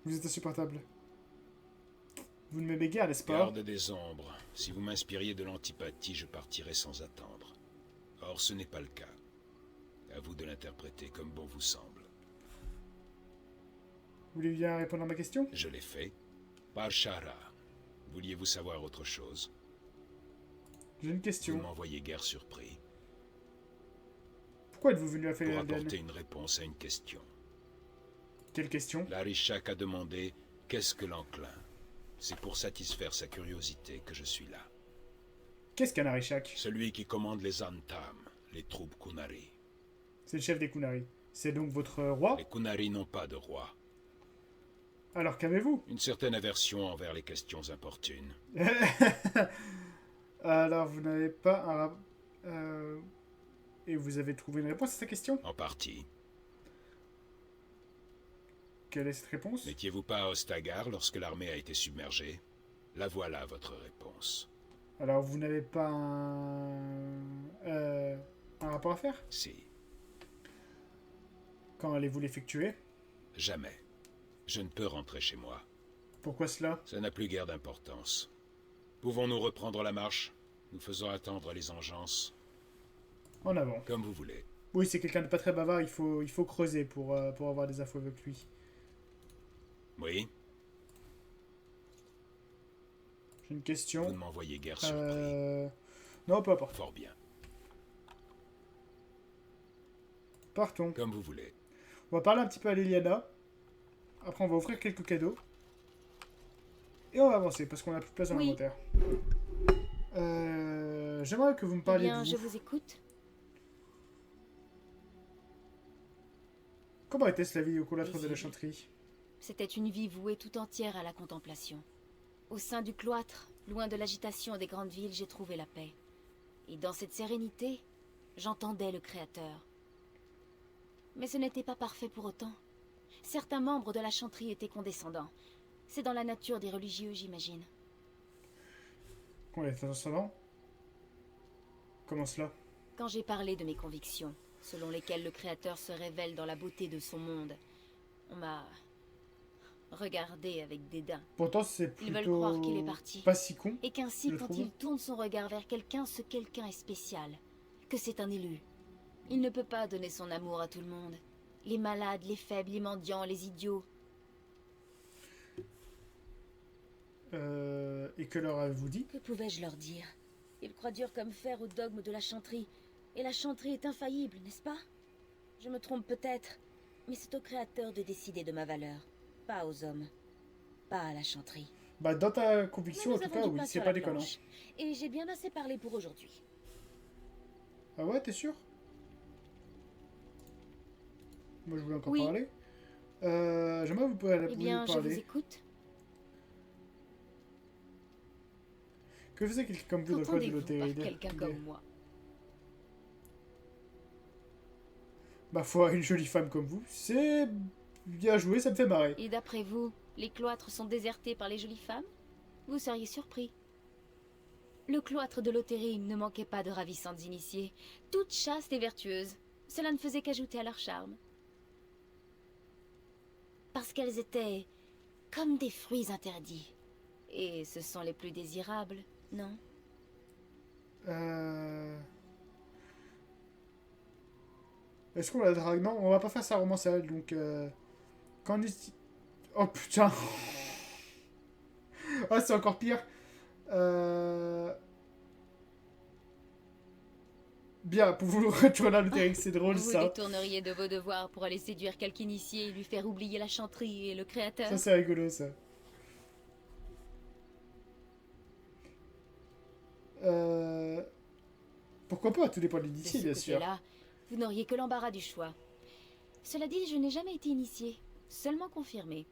Vous êtes insupportable. Vous ne m'aimez guère, n'est-ce pas? Garde des ombres. Si vous m'inspiriez de l'antipathie, je partirais sans attendre. Or, ce n'est pas le cas. À vous de l'interpréter comme bon vous semble. Vous voulez bien répondre à ma question? Je l'ai fait. Par Shara. Vouliez-vous savoir autre chose? J'ai une Vous question. m'envoyez guère surpris. Pourquoi êtes-vous venu à Pour Felden? apporter une réponse à une question. Quelle question? Larishak a demandé « Qu'est-ce que l'enclin ?» C'est pour satisfaire sa curiosité que je suis là. Qu'est-ce qu'un Arishak? Celui qui commande les Antam, les troupes Kunari. C'est le chef des Kunari. C'est donc votre roi? Les Kunari n'ont pas de roi. Alors qu'avez-vous? Une certaine aversion envers les questions importunes. Alors, vous n'avez pas un Et vous avez trouvé une réponse à cette question? En partie. Quelle est cette réponse? N'étiez-vous pas à Ostagar lorsque l'armée a été submergée? La voilà votre réponse. Alors, vous n'avez pas un rapport à faire? Si. Quand allez-vous l'effectuer? Jamais. Je ne peux rentrer chez moi. Pourquoi cela? Ça n'a plus guère d'importance. Pouvons-nous reprendre la marche? Nous faisons attendre les engences. En avant. Comme vous voulez. Oui, c'est quelqu'un de pas très bavard, il faut creuser pour avoir des infos avec lui. Oui? J'ai une Vous question. ne m'envoyez guère surpris. Non, peu importe. Fort bien. Partons. Comme vous voulez. On va parler un petit peu à Liliana. Après, on va offrir quelques cadeaux. Et on va avancer, parce qu'on a plus de place dans Oui. l'inventaire. J'aimerais que vous me Eh parliez bien, de je vous. vous écoute. Comment était-ce la vie au cloître de la Désiré. chanterie? C'était une vie vouée tout entière à la contemplation. Au sein du cloître, loin de l'agitation des grandes villes, j'ai trouvé la paix. Et dans cette sérénité, j'entendais le Créateur. Mais ce n'était pas parfait pour autant. Certains membres de la chanterie étaient condescendants. C'est dans la nature des religieux, j'imagine. Qu'on est insolent? Comment cela? Quand j'ai parlé de mes convictions, selon lesquelles le Créateur se révèle dans la beauté de son monde, on m'a regardé avec dédain. Pourtant, c'est Ils veulent plutôt croire qu'il est parti. pas si con. Et qu'ainsi, Je quand trouve. il tourne son regard vers quelqu'un, ce quelqu'un est spécial. Que c'est un élu. Il ne peut pas donner son amour à tout le monde. Les malades, les faibles, les mendiants, les idiots. Et que leur avez-vous dit? Que pouvais-je leur dire? Ils croient dur comme fer au dogme de la chanterie. Et la chanterie est infaillible, n'est-ce pas? Je me trompe peut-être. Mais c'est au créateur de décider de ma valeur. Pas aux hommes. Pas à la chanterie. Bah, dans ta Mais conviction, nous en tout avons cas, du oui, pain c'est sur pas la déconnant. planche. Et j'ai bien assez parlé pour aujourd'hui. Ah ouais, t'es sûr? Moi, je voulais encore Oui. parler. J'aimerais vous pouvez Eh bien, je vous parler. écoute. Que faisait quelqu'un comme vous dans le coin de Qu'entendez-vous par l'hôtel? quelqu'un comme moi? Ma foi, une jolie femme comme vous, c'est bien joué, ça me fait marrer. Et d'après vous, les cloîtres sont désertés par les jolies femmes? Vous seriez surpris. Le cloître de Lothérie ne manquait pas de ravissantes initiées, toutes chastes et vertueuses. Cela ne faisait qu'ajouter à leur charme. Parce qu'elles étaient comme des fruits interdits. Et ce sont les plus désirables, non? Est-ce qu'on la drague? Non, on va pas faire sa romance à elle, donc... Quand on dit... Oh putain. Ah, c'est encore pire. Bien, pour vous retourner à l'Otérique, c'est drôle Vous ça. détourneriez de vos devoirs pour aller séduire quelque initié et lui faire oublier la chanterie et le créateur? Ça, c'est rigolo ça. Pourquoi pas? Tout dépend de De l'initié, ce bien sûr. côté-là, vous n'auriez que l'embarras du choix. Cela dit, je n'ai jamais été initiée, seulement confirmée.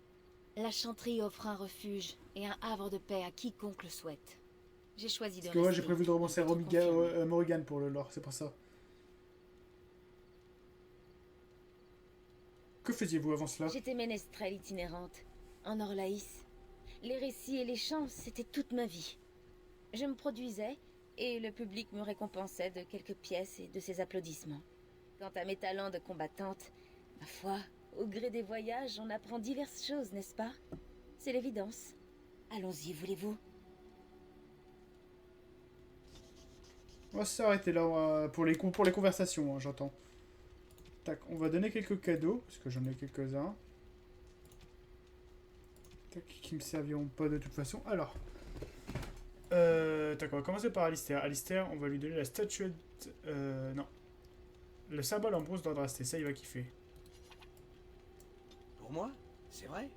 La chanterie offre un refuge et un havre de paix à quiconque le souhaite. J'ai choisi de Parce que moi, j'ai rester, prévu de romancer et d'être confirmée. Morrigan pour le lore, c'est pour ça. Que faisiez-vous avant cela? J'étais ménestrelle itinérante, en Orlaïs. Les récits et les chants, c'était toute ma vie. Je me produisais, et le public me récompensait de quelques pièces et de ses applaudissements. Quant à mes talents de combattante, ma foi, au gré des voyages, on apprend diverses choses, n'est-ce pas? C'est l'évidence. Allons-y, voulez-vous? On va s'arrêter là pour les conversations, hein, j'entends. Tac, on va donner quelques cadeaux, parce que j'en ai quelques-uns. Tac, qui me serviront pas de toute façon. Alors. Tac, on va commencer par Alistair. Alistair, on va lui donner la statuette... non. Le symbole en bronze d'Andrasté, ça il va kiffer. Pour moi? C'est vrai?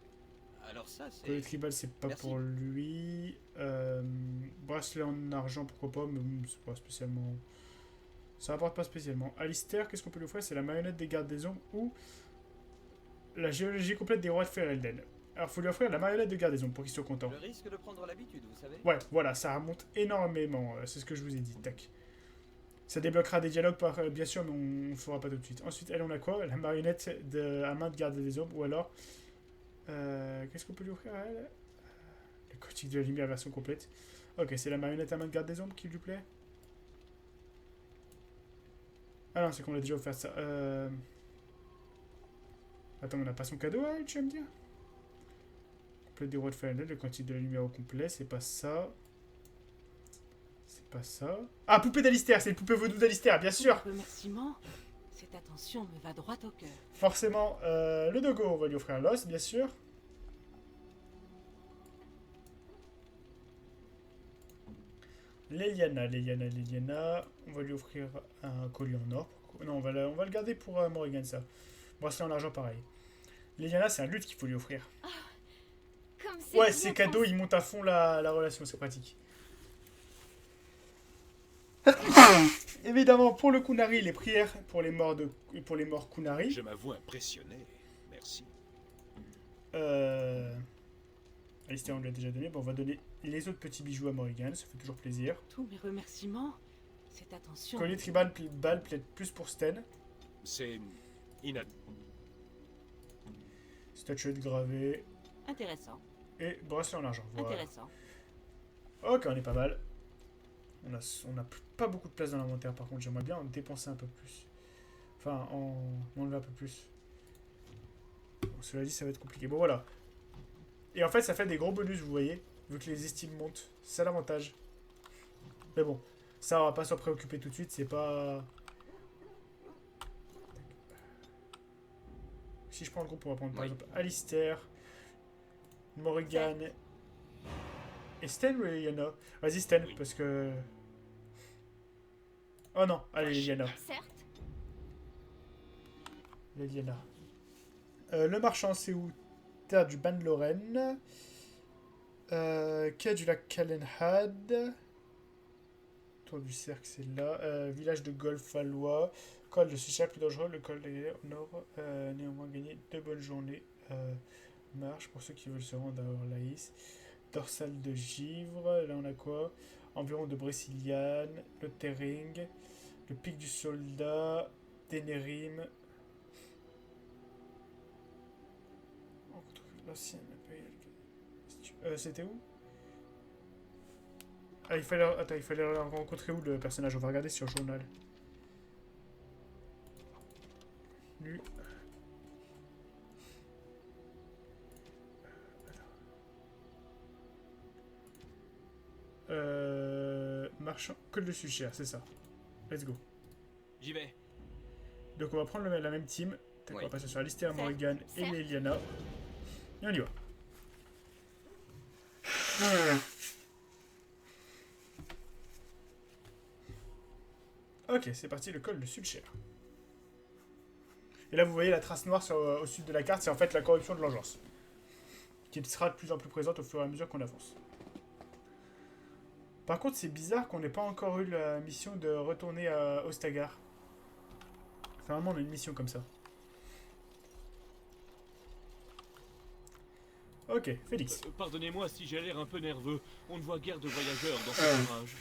Alors ça, Le c'est... tribal, c'est pas Merci. pour lui. Bracelet en argent, pourquoi pas, mais c'est pas spécialement... Ça rapporte pas spécialement. Alistair, qu'est-ce qu'on peut lui offrir? C'est la marionnette des gardes des ombres ou la géologie complète des rois de Ferelden. Alors, faut lui offrir la marionnette de garde des ombres pour qu'il soit content. Je risque de prendre l'habitude, vous savez. Ouais, voilà, ça remonte énormément. C'est ce que je vous ai dit. Tac. Ça débloquera des dialogues, bien sûr, mais on ne fera pas tout de suite. Ensuite, elle, on a quoi? La marionnette à main de garde des ombres. Ou alors... qu'est-ce qu'on peut lui offrir à elle? Le Gothique de la lumière version complète. Ok, c'est la marionnette à main de garde des ombres qui lui plaît. Ah non, c'est qu'on a déjà offert ça. Attends, on n'a pas son cadeau à elle, tu vas me dire? Complète des rois de Ferelden, le Gothique de la lumière au complet, c'est pas ça. C'est pas ça. Ah, poupée d'Alistair, c'est le poupée vaudou d'Alistair, bien sûr! Remerciement. Cette attention me va droit au cœur. Forcément, le dogo, on va lui offrir l'os, bien sûr. Leliana. On va lui offrir un collier en or. Non, on va le garder pour Morrigan, ça. Bracelet en argent, pareil. Leliana, c'est un lutte qu'il faut lui offrir. Comme c'est Ouais, bien ces cadeaux, pensé. ils montent à fond la relation, c'est pratique. Évidemment, pour le Kunari, les prières pour les morts Kunari. Je m'avoue impressionné. Merci. Alistair, on lui a déjà donné. Bon, on va donner les autres petits bijoux à Morrigan, ça fait toujours plaisir. Tous mes remerciements. Cette attention. Collier tribal, balle, peut-être plus pour Sten. C'est... Statuette gravée. Intéressant. Et bracelet en argent. Voilà. Intéressant. Ok, on est pas mal. On a pas beaucoup de place dans l'inventaire, par contre. J'aimerais bien en dépenser un peu plus. Enfin, en enlever un peu plus. Bon, cela dit, ça va être compliqué. Bon, voilà. Et en fait, ça fait des gros bonus, vous voyez. Vu que les estimes montent. C'est ça l'avantage. Mais bon, ça, on va pas s'en préoccuper tout de suite. C'est pas... Si je prends le groupe, on va prendre par Oui. exemple Alistair, Morrigan et Sten ou Leliana? Vas-y Sten, Oui. parce que... Oh non, allez Leliana. Certes, Leliana. Le marchand, c'est où? Terre du Ban Lorraine. Quai du lac Calenhad. Tour du cercle, c'est là. Village de Golfalois. Col de Sucha, plus dangereux. Le col de au nord. Néanmoins, gagné 2 bonnes journées. Marche pour ceux qui veulent se rendre à Orlaïs. Dorsale de Givre. Là, on a quoi? Environ de Brésiliane. Le Terring. Le pic du soldat. Ténérim. On retrouve l'ancienne. C'était où? Ah, il fallait rencontrer où le personnage? On va regarder sur le journal. Lui. Marchand. Col de Suchère, c'est ça. Let's go. J'y vais. Donc on va prendre la même team. On va passer sur Alistair, Certes, Morrigan et certes. Leliana. Et on y va. Ok, c'est parti, le col de Sulcher. Et là, vous voyez la trace noire au sud de la carte, c'est en fait la corruption de l'engeance. Qui sera de plus en plus présente au fur et à mesure qu'on avance. Par contre, c'est bizarre qu'on n'ait pas encore eu la mission de retourner à Ostagar. Enfin, vraiment, on a une mission comme ça. Ok, Félix. Pardonnez-moi si j'ai l'air un peu nerveux. On ne voit guère de voyageurs dans ce ouvrage.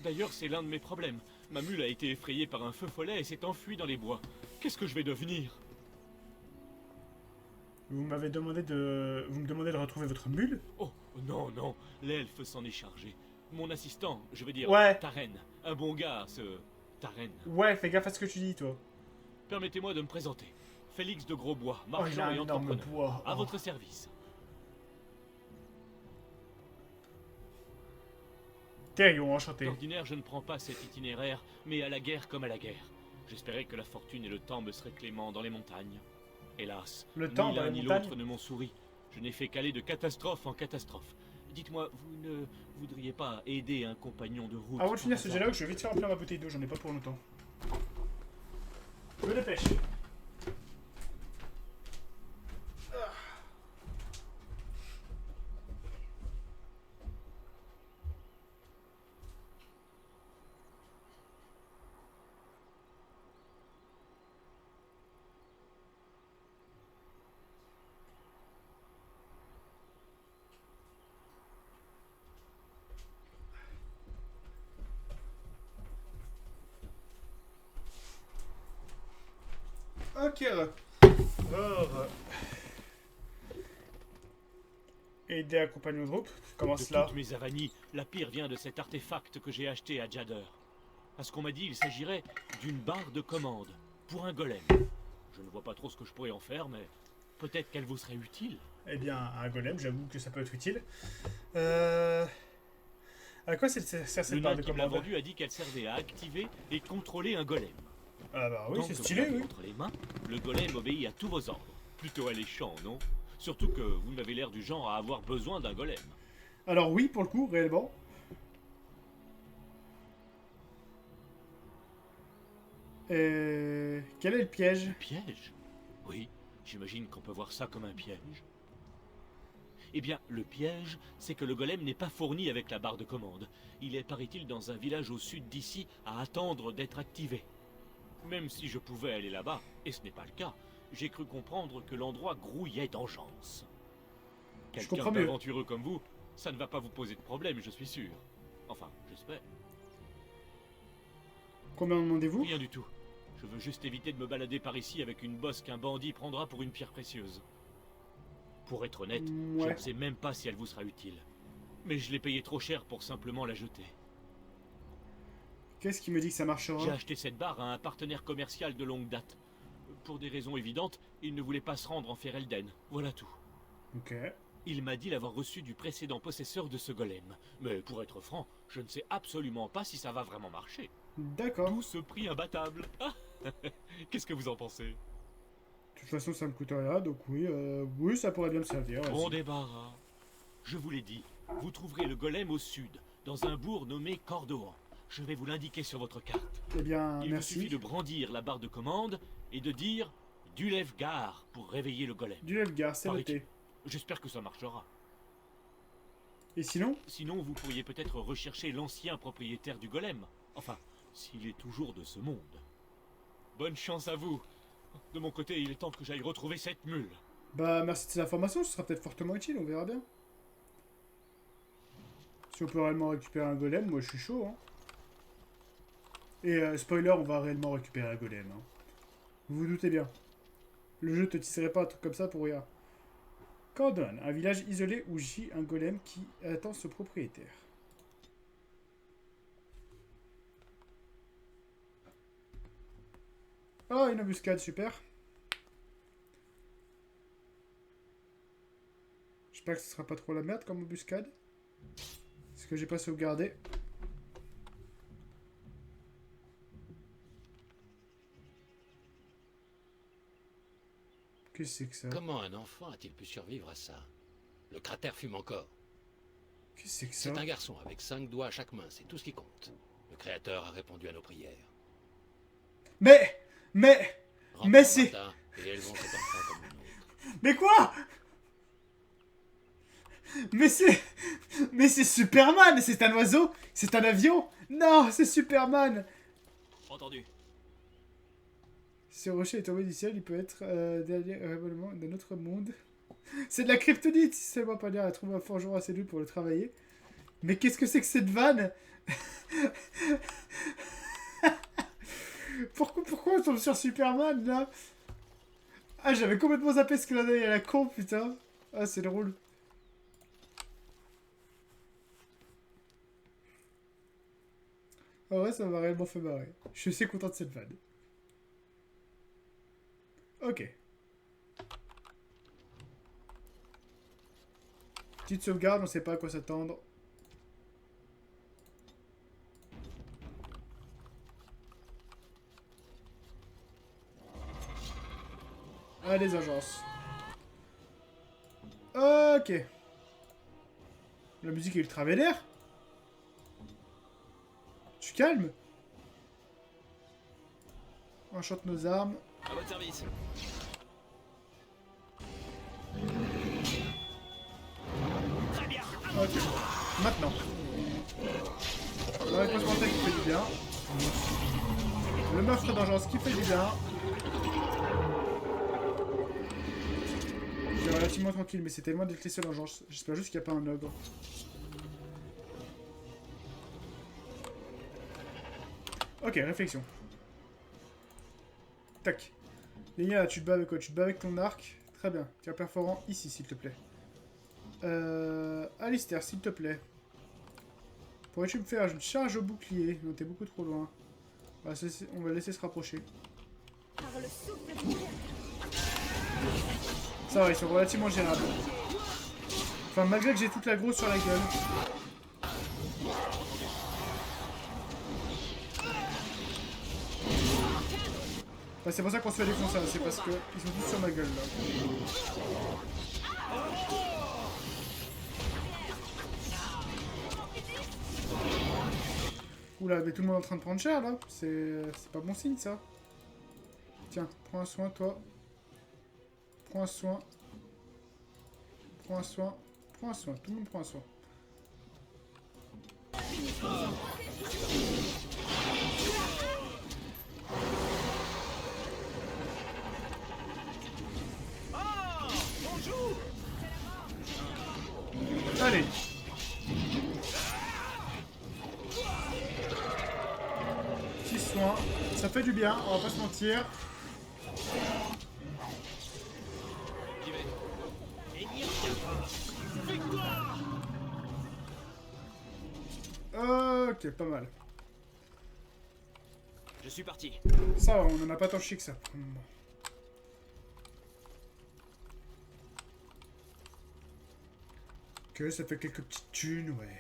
D'ailleurs, c'est l'un de mes problèmes. Ma mule a été effrayée par un feu follet et s'est enfuie dans les bois. Qu'est-ce que je vais devenir? Vous me demandez de retrouver votre mule? Oh, non, non, l'elfe s'en est chargé. Mon assistant, je veux dire, Ouais. Taren. Un bon gars, ce Taren. Ouais, fais gaffe à ce que tu dis, toi. Permettez-moi de me présenter. Félix de Grosbois, Oh, il a marchand un et énorme entrepreneur. bois. À Oh. votre service. Thérion, enchanté. D'ordinaire, je ne prends pas cet itinéraire, mais à la guerre comme à la guerre. J'espérais que la fortune et le temps me seraient cléments dans les montagnes. Hélas, Le temps ni dans l'un les ni montagnes. l'autre ne m'ont souri. Je n'ai fait qu'aller de catastrophe en catastrophe. Dites-moi, vous ne voudriez pas aider un compagnon de route? Avant de finir par ce hasard? dialogue, je vais vite faire remplir ma bouteille d'eau, j'en ai pas pour longtemps. Je me dépêche. Ok. Aider un compagnon de groupe. Comment De cela? toutes mes avanies, la pire vient de cet artefact que j'ai acheté à Jader. À ce qu'on m'a dit, il s'agirait d'une barre de commande pour un golem. Je ne vois pas trop ce que je pourrais en faire, mais peut-être qu'elle vous serait utile. Eh bien, un golem, j'avoue que ça peut être utile. À quoi sert Le cette barre nain de qui me l'a commande? vendu a dit qu'elle servait à activer et contrôler un golem. Ah bah oui, Tant c'est que stylé, vous l'avez oui. entre les mains, le golem obéit à tous vos ordres. Plutôt alléchant, non? Surtout que vous n'avez l'air du genre à avoir besoin d'un golem. Alors oui, pour le coup, réellement. Quel est le piège? Piège? Oui, j'imagine qu'on peut voir ça comme un piège. Eh bien, le piège, c'est que le golem n'est pas fourni avec la barre de commande. Il est, paraît-il, dans un village au sud d'ici, à attendre d'être activé. Même si je pouvais aller là-bas, et ce n'est pas le cas, j'ai cru comprendre que l'endroit grouillait d'engeance. Quelqu'un comprends mieux. d'aventureux comme vous, ça ne va pas vous poser de problème, je suis sûr. Enfin, j'espère. Combien en demandez-vous? Rien du tout. Je veux juste éviter de me balader par ici avec une bosse qu'un bandit prendra pour une pierre précieuse. Pour être honnête, je Ouais. ne sais même pas si elle vous sera utile. Mais je l'ai payé trop cher pour simplement la jeter. Qu'est-ce qui me dit que ça marchera? J'ai acheté cette barre à un partenaire commercial de longue date. Pour des raisons évidentes, il ne voulait pas se rendre en Ferelden. Voilà tout. Ok. Il m'a dit l'avoir reçu du précédent possesseur de ce golem. Mais pour être franc, je ne sais absolument pas si ça va vraiment marcher. D'accord. D'où ce prix imbattable. Ah qu'est-ce que vous en pensez? De toute façon, ça me coûte rien, donc oui, oui, ça pourrait bien me servir. Bon aussi. débarras. Je vous l'ai dit, vous trouverez le golem au sud, dans un bourg nommé Cordoan. Je vais vous l'indiquer sur votre carte. Eh bien, Il vous suffit merci. de brandir la barre de commande et de dire Du lève-gare pour réveiller le golem. Du Lelgar, c'est Paraît-il. noté. J'espère que ça marchera. Et sinon? Sinon, vous pourriez peut-être rechercher l'ancien propriétaire du golem. Enfin, s'il est toujours de ce monde. Bonne chance à vous. De mon côté, il est temps que j'aille retrouver cette mule. Bah, merci de ces informations, ce sera peut-être fortement utile, on verra bien. Si on peut réellement récupérer un golem, moi je suis chaud, hein. Et spoiler, on va réellement récupérer un golem, hein. Vous vous doutez bien. Le jeu te tisserait pas un truc comme ça pour rien. Cordon, un village isolé où gît un golem qui attend ce propriétaire. Oh, une embuscade, super. J'espère que ce sera pas trop la merde comme embuscade. Parce que j'ai pas sauvegardé. Qu'est-ce que c'est que ça? Comment un enfant a-t-il pu survivre à ça? Le cratère fume encore. Qu'est-ce que c'est que ça? C'est un garçon avec 5 doigts à chaque main, c'est tout ce qui compte. Le Créateur a répondu à nos prières. Mais Rentre c'est... au matin et élevons cet enfant comme le nôtre. Mais quoi? Mais c'est Superman! C'est un oiseau? C'est un avion? Non, c'est Superman! Entendu. Si ce rocher est tombé du ciel, il peut être derrière d'un autre monde. C'est de la kryptonite! Si c'est moi pas dire, elle trouve un forgeron assez dur pour le travailler. Mais qu'est-ce que c'est que cette vanne? Pourquoi on tombe sur Superman, là? Ah, j'avais complètement zappé ce clin d'œil à la con, putain. Ah, c'est drôle. Ah ouais, ça m'a réellement fait marrer. Je suis assez content de cette vanne. Ok. Petite sauvegarde, on sait pas à quoi s'attendre. Ah, les agences. Ok. La musique est ultra vénère. Tu calmes. On enchante nos armes. À votre service. Très bien. Ok. Maintenant. La réponse mentale qui fait du bien. Le meurtre d'urgence qui fait du bien. Je suis relativement tranquille, mais c'est tellement d'être les seuls en genre. J'espère juste qu'il n'y a pas un ogre. Ok, réflexion. Tac. Lénia, tu te bats avec quoi? Tu te bats avec ton arc. Très bien. Tiens, perforant ici, s'il te plaît. Alistair, s'il te plaît. Pourrais-tu me faire une charge au bouclier? Non, t'es beaucoup trop loin. Bah, on va le laisser se rapprocher. Ça va, ils sont relativement gérables. Enfin, malgré que j'ai toute la grosse sur la gueule. Bah, c'est pour ça qu'on se fait défoncer, c'est parce que ils sont tous sur ma gueule là. Oula, mais tout le monde est en train de prendre cher là. C'est pas bon signe ça. Tiens, prends un soin toi. Prends un soin. Prends un soin. Prends un soin. Tout le monde prend un soin. Allez. Petit soin. Ça fait du bien, on va pas se mentir. Ok, pas mal. Je suis parti. Ça va, on en a pas tant chier que ça. Que ça fait quelques petites thunes, ouais.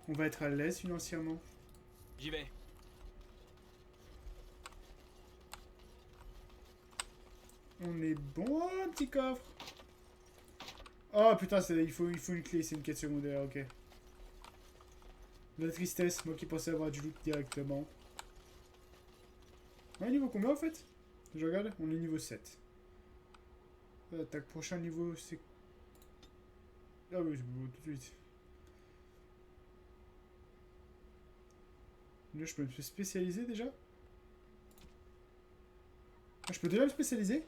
On va être à l'aise financièrement. J'y vais. On est bon, un petit coffre. Oh putain, il faut une clé, c'est une quête secondaire, ok. La tristesse, moi qui pensais avoir du loot directement. On est niveau combien en fait? Je regarde, on est niveau 7. Tac, prochain niveau, c'est... Ah oui, c'est bon, tout de suite. Là, je peux me spécialiser déjà? Ah, je peux déjà me spécialiser?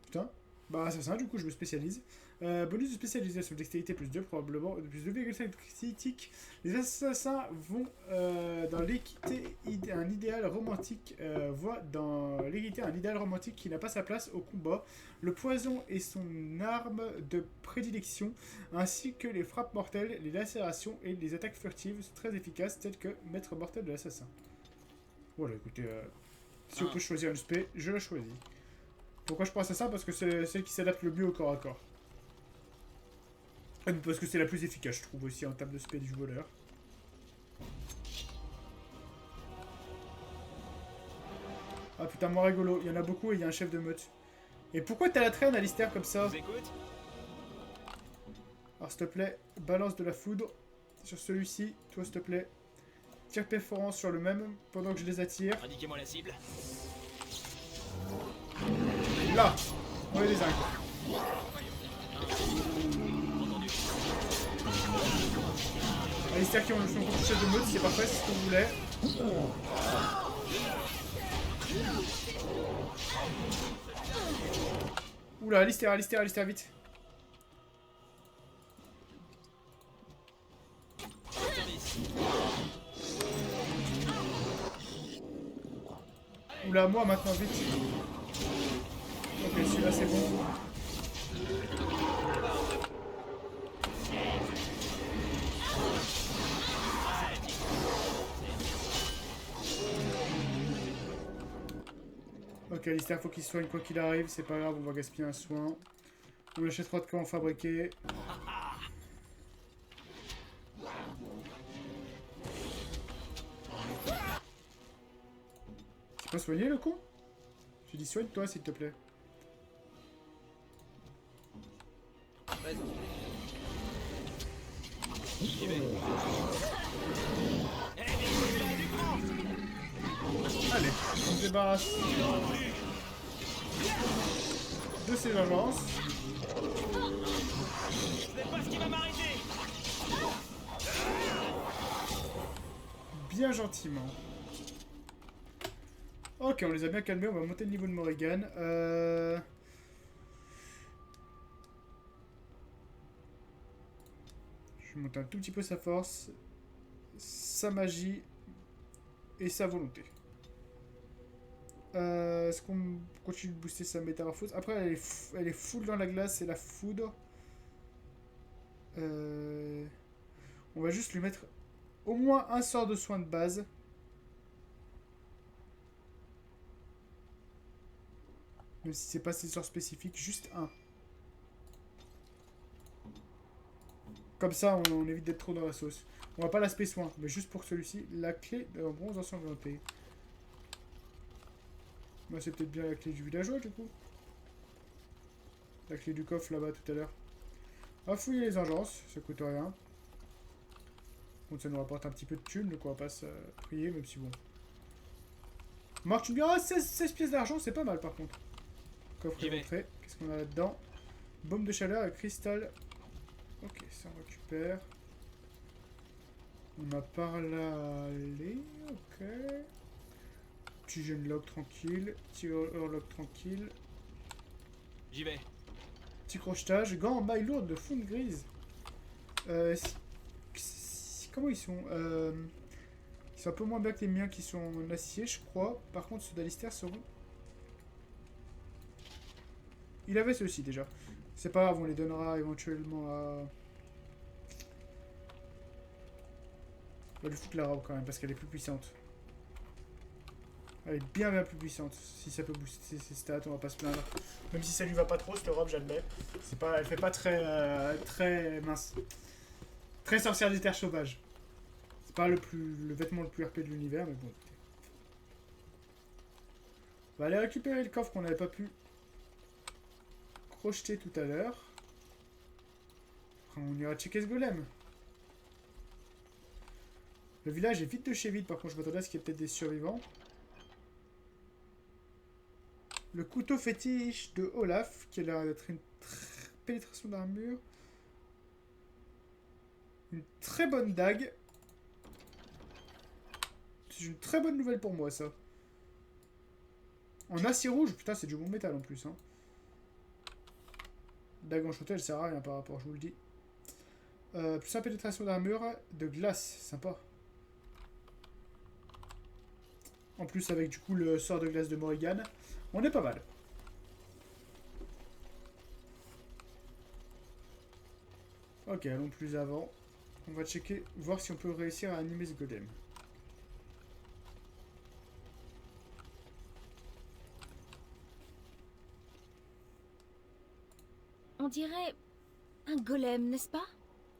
Putain. Bah, assassin, du coup, je me spécialise. Bonus de spécialisation, dextérité plus 2, probablement plus 2,5 critique. Les assassins vont dans l'équité, un idéal romantique, voient dans l'équité un idéal romantique qui n'a pas sa place au combat. Le poison est son arme de prédilection, ainsi que les frappes mortelles, les lacérations et les attaques furtives sont très efficaces, telles que maître mortel de l'assassin. Voilà, écoutez, si on peut choisir une spé, je la choisis. Pourquoi je prends assassin? Parce que c'est celle qui s'adapte le mieux au corps à corps. Et parce que c'est la plus efficace, je trouve, aussi en termes de spé du voleur. Ah putain, moins rigolo, il y en a beaucoup et il y a un chef de meute. Et pourquoi t'as la traîne, Alistair, comme ça? Je vous écoute. Alors, s'il te plaît, balance de la foudre sur celui-ci. Toi, s'il te plaît, tire perforant sur le même pendant que je les attire. Indiquez-moi la cible. Là, on les désingue. Alistair qui ont le chef de meute, c'est parfait, c'est ce qu'on voulait. Oula, Alistair, vite. Oula, moi maintenant, vite. Ok, celui-là c'est bon. Ok, Alistair, faut qu'il soigne quoi qu'il arrive, c'est pas grave, on va gaspiller un soin. On achètera de quoi en fabriquer. C'est pas soigné le con? J'ai dit soigne-toi s'il te plaît. Allez, on se débarrasse de ces agences. C'est pas ce qui va m'arrêter. Bien gentiment. Ok, on les a bien calmés, on va monter le niveau de Morrigan. Je vais monter un tout petit peu sa force, sa magie et sa volonté. Est-ce qu'on continue de booster sa métamorphose? Après, elle est full dans la glace et la foudre. On va juste lui mettre au moins un sort de soin de base. Même si c'est pas ses sorts spécifiques, juste un. Comme ça, on évite d'être trop dans la sauce. On va pas l'aspect soin, mais juste pour celui-ci, la clé de bronze ensanglanté. Moi, c'est peut-être bien la clé du villageois, du coup. La clé du coffre, là-bas, tout à l'heure. On va fouiller les engences, ça coûte rien. Bon, ça nous rapporte un petit peu de thunes, donc on va pas se prier, même si bon. Marc, tu me diras, 16 pièces d'argent, c'est pas mal, par contre. Coffre d'entrée, qu'est-ce qu'on a là-dedans? Baume de chaleur et cristal. Ok, ça on récupère. On a par là à aller, ok. Petit jeune log tranquille, petit horloge tranquille. J'y vais. Petit crochetage, gants en maille lourde de fonte grise. Comment ils sont? Ils sont un peu moins bien que les miens qui sont en acier, je crois. Par contre, ceux d'Alistair seront... Il avait ceux-ci déjà. C'est pas grave, on les donnera éventuellement à... On va lui foutre la robe quand même, parce qu'elle est plus puissante. Elle est bien plus puissante. Si ça peut booster ses stats, on va pas se plaindre. Même si ça lui va pas trop, cette robe, j'admets. C'est pas, elle fait pas très mince. Très sorcière des terres sauvages. C'est pas le vêtement le plus RP de l'univers, mais bon. On va aller récupérer le coffre qu'on n'avait pas pu crocheter tout à l'heure. Après, on ira checker ce golem. Le village est vide de chez vide, par contre je m'attendais à ce qu'il y ait peut-être des survivants. Le couteau fétiche de Olaf, qui a l'air d'être une pénétration d'armure. Une très bonne dague. C'est une très bonne nouvelle pour moi, ça. En acier rouge, putain, c'est du bon métal en plus. Hein. Dague enchantée, elle sert à rien par rapport, je vous le dis. Plus un pénétration d'armure de glace, sympa. En plus, avec du coup le sort de glace de Morrigan, on est pas mal. Ok, allons plus avant. On va checker, voir si on peut réussir à animer ce golem. On dirait un golem, n'est-ce pas?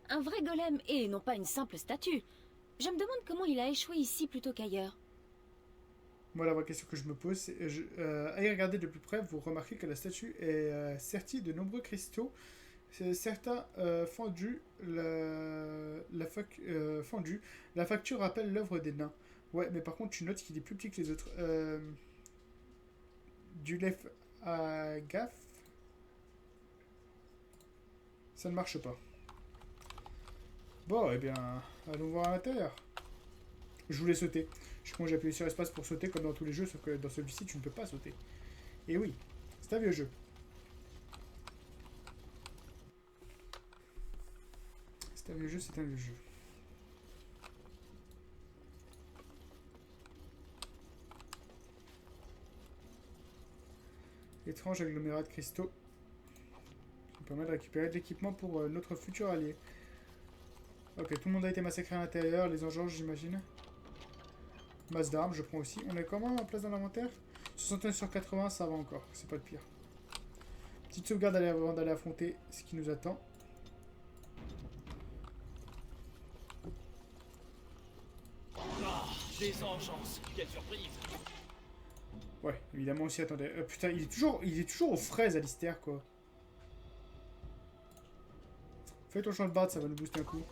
Un vrai golem, et non pas une simple statue. Je me demande comment il a échoué ici plutôt qu'ailleurs. Moi, la vraie question que je me pose, c'est... à y regarder de plus près, vous remarquez que la statue est sertie de nombreux cristaux. Certains fendus. Fendus. La facture rappelle l'œuvre des nains. Ouais, mais par contre, tu notes qu'il est plus petit que les autres. Du lef à gaffe. Ça ne marche pas. Bon, eh bien, allons voir à l'intérieur. Je voulais sauter. Je crois que j'ai appuyé sur espace pour sauter comme dans tous les jeux, sauf que dans celui-ci, tu ne peux pas sauter. Et oui, c'est un vieux jeu. C'est un vieux jeu, c'est un vieux jeu. Étrange agglomérat de cristaux. Ça permet de récupérer de l'équipement pour notre futur allié. Ok, tout le monde a été massacré à l'intérieur, les engorges j'imagine. Masse d'armes, je prends aussi. On est comment en place dans l'inventaire? 61 sur 80, ça va encore, c'est pas le pire. Petite sauvegarde avant d'aller affronter ce qui nous attend. Des engences, quelle surprise! Ouais, évidemment aussi, attendez. Putain, il est toujours aux fraises, Alistair, quoi. Fais ton champ de barde, ça va nous booster un coup.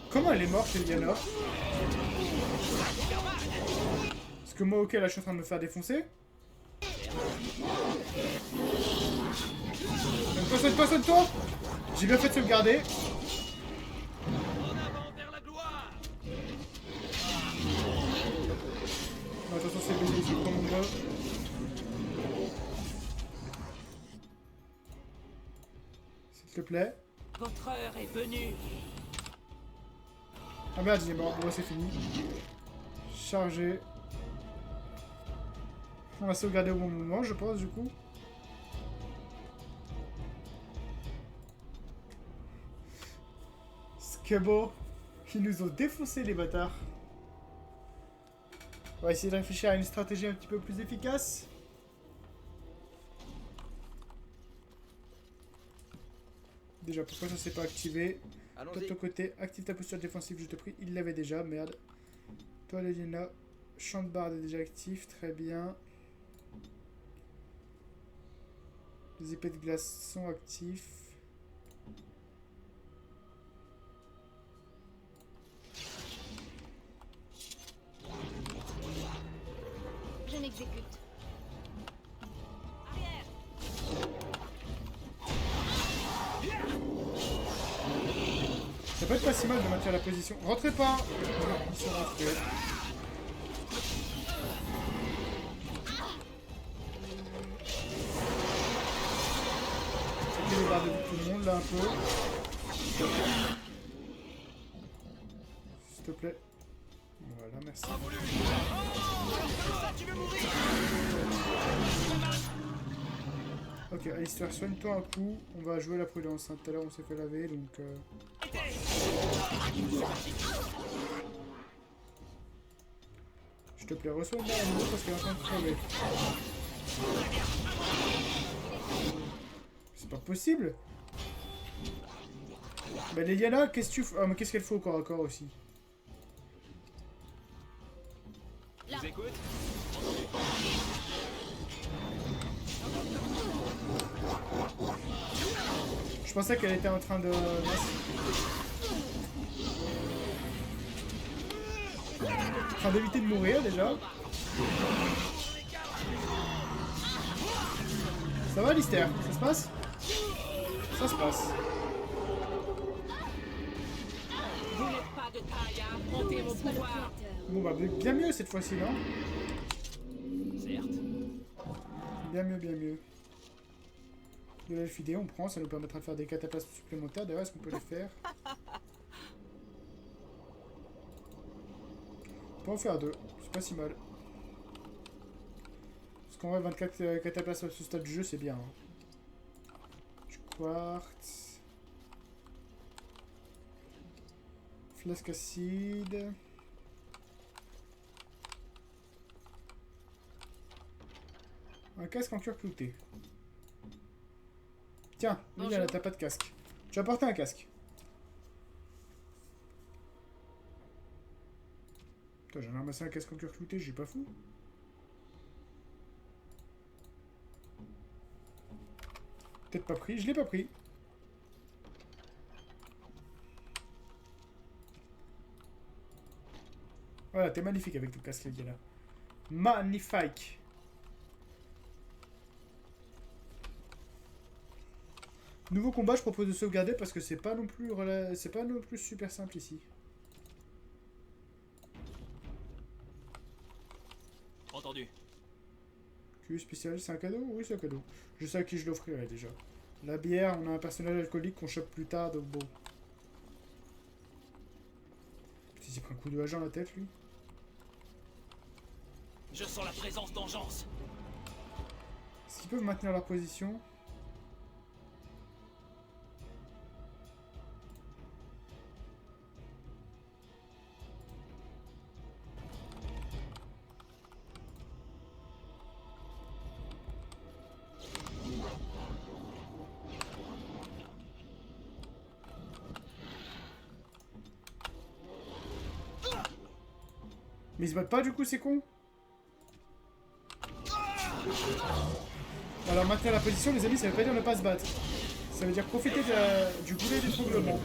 Comment elle est morte, Eliana? Parce que moi, ok, là, je suis en train de me faire défoncer. Sonne-toi! J'ai bien fait de sauvegarder. Non, attention, c'est le je prends mon bras. S'il te plaît. Votre heure est venue. Ah merde, il est mort. Bon, c'est fini. Chargé. On va sauvegarder au bon moment, je pense, du coup. Skebo. Ils nous ont défoncé, les bâtards. On va essayer de réfléchir à une stratégie un petit peu plus efficace. Déjà, pourquoi ça s'est pas activé? Toi de ton côté, active ta posture défensive, je te prie. Il l'avait déjà, merde. Toi, Leliana, champ de barde est déjà actif, très bien. Les épées de glace sont actifs. Je m'exécute. Ça peut être pas si mal de maintenir la position. Rentrez pas! Ils sont rentrés. Les barres de tout le monde là un peu. S'il te plaît. Voilà, merci. Ok, Alistair, soigne-toi un coup. On va jouer la prudence. Hein. Tout à l'heure, on s'est fait laver, donc... S'il te plaît, reçois une balle à nouveau parce qu'elle est en train de crever. C'est pas possible. Bah, Leliana, qu'est-ce que tu fais? Ah, mais qu'est-ce qu'elle fait au corps à corps aussi? Là. Je vous écoute. Je pensais qu'elle était en train de... En train d'éviter de mourir déjà. Ça va, Lister? Ça se passe? Ça se passe. Vous n'êtes pas de taille à affronter mon pouvoir. Bon bah bien mieux cette fois-ci, non? Certes. Bien mieux, bien mieux. De l'LFID, on prend, ça nous permettra de faire des cataplasmes supplémentaires. D'ailleurs, est-ce qu'on peut les faire? On peut en faire 2, c'est pas si mal. Parce qu'en vrai, 24 cataplasmes à ce stade du jeu, c'est bien. Hein. Du quartz. Flasque acide. Un casque en cuir clouté. Tiens, Liliana, t'as pas de casque. Tu vas porter un casque. Putain, j'en ai ramassé un casque en cuir clouté, j'ai pas fou. Peut-être pas pris, je l'ai pas pris. Voilà, t'es magnifique avec ton casque, Liliana. Magnifique. Nouveau combat, je propose de sauvegarder parce que c'est pas non plus super simple ici. Entendu. Q spécial, c'est un cadeau? Oui, c'est un cadeau. Je sais à qui je l'offrirai déjà. La bière, on a un personnage alcoolique qu'on chope plus tard, donc bon. Il s'est pris un coup de hache dans la tête, lui. Je sens la présence d'Engeance. Est-ce qu'ils peuvent maintenir leur position? Mais ils se battent pas du coup, c'est con. Alors maintenir la position, les amis, ça veut pas dire ne pas se battre. Ça veut dire profiter du boulet d'étranglement.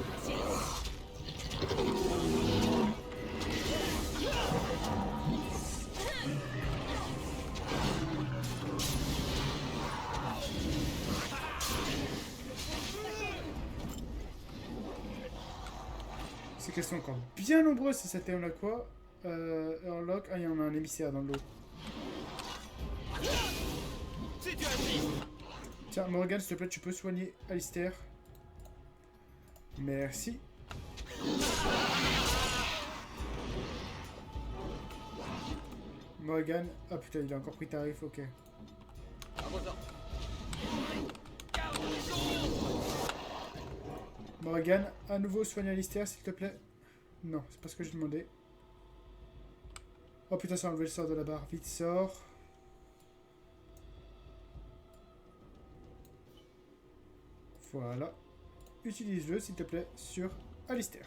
Ces questions encore bien nombreuses si c'était on a quoi Urlock, ah il y en a un émissaire dans l'eau. Tiens, Morgan, s'il te plaît, tu peux soigner Alistair. Merci. Morgan, ah putain, il a encore pris tarif, ok. Morgan, à nouveau soigne Alistair, s'il te plaît. Non, c'est pas ce que je demandais. Oh putain, ça a enlevé le sort de la barre. Vite, sort. Voilà. Utilise-le, s'il te plaît, sur Alistair.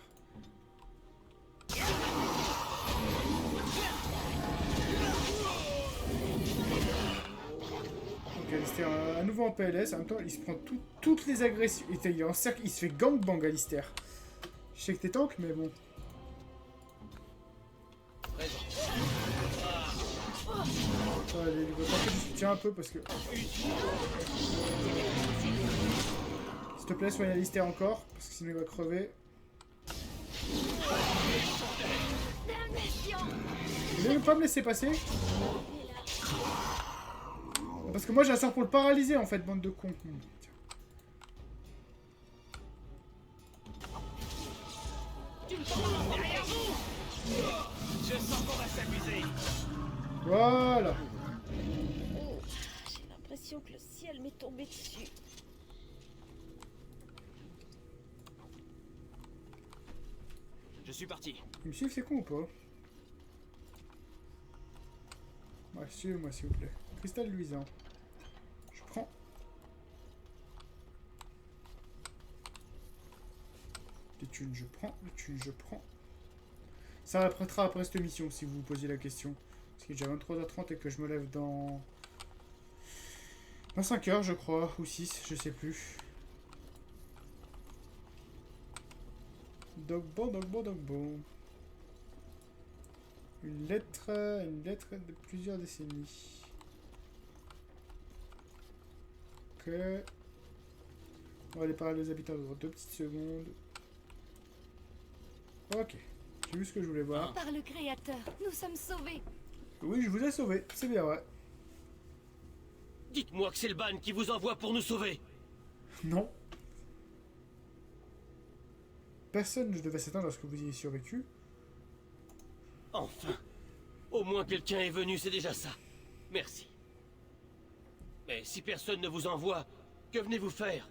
Ok, Alistair à nouveau en PLS. En même temps, il se prend toutes les agressions. Il est en cercle, il se fait gangbang, Alistair. Je sais que t'es tank, mais bon. Allez, il va tenter de soutien un peu parce que... S'il te plaît, soigne Alistair encore, parce que sinon il va crever. Vous voulez pas me laisser passer? Parce que moi j'ai un sort pour le paralyser en fait, bande de cons. Je sens qu'on va s'amuser. Voilà. J'ai l'impression que le ciel m'est tombé dessus. Je suis parti. Ils me suivent, c'est con ou pas? Ouais, suivez-moi s'il vous plaît. Cristal luisant. Je prends. Les thunes, je prends. Les thunes, je prends. Ça apprêtera après cette mission si vous vous posiez la question. Parce qu'il est déjà 23h30 et que je me lève dans 5 heures, je crois, ou 6, je sais plus. Donc bon. Une lettre de plusieurs décennies. Ok. On va aller parler aux habitants dans 2 petites secondes. Ok. J'ai vu ce que je voulais voir. Par le Créateur, nous sommes sauvés. Oui, je vous ai sauvé. C'est bien vrai. Dites-moi que c'est le ban qui vous envoie pour nous sauver. Non. Personne ne devait s'éteindre lorsque vous y ayez survécu. Enfin. Au moins quelqu'un est venu, c'est déjà ça. Merci. Mais si personne ne vous envoie, que venez-vous faire?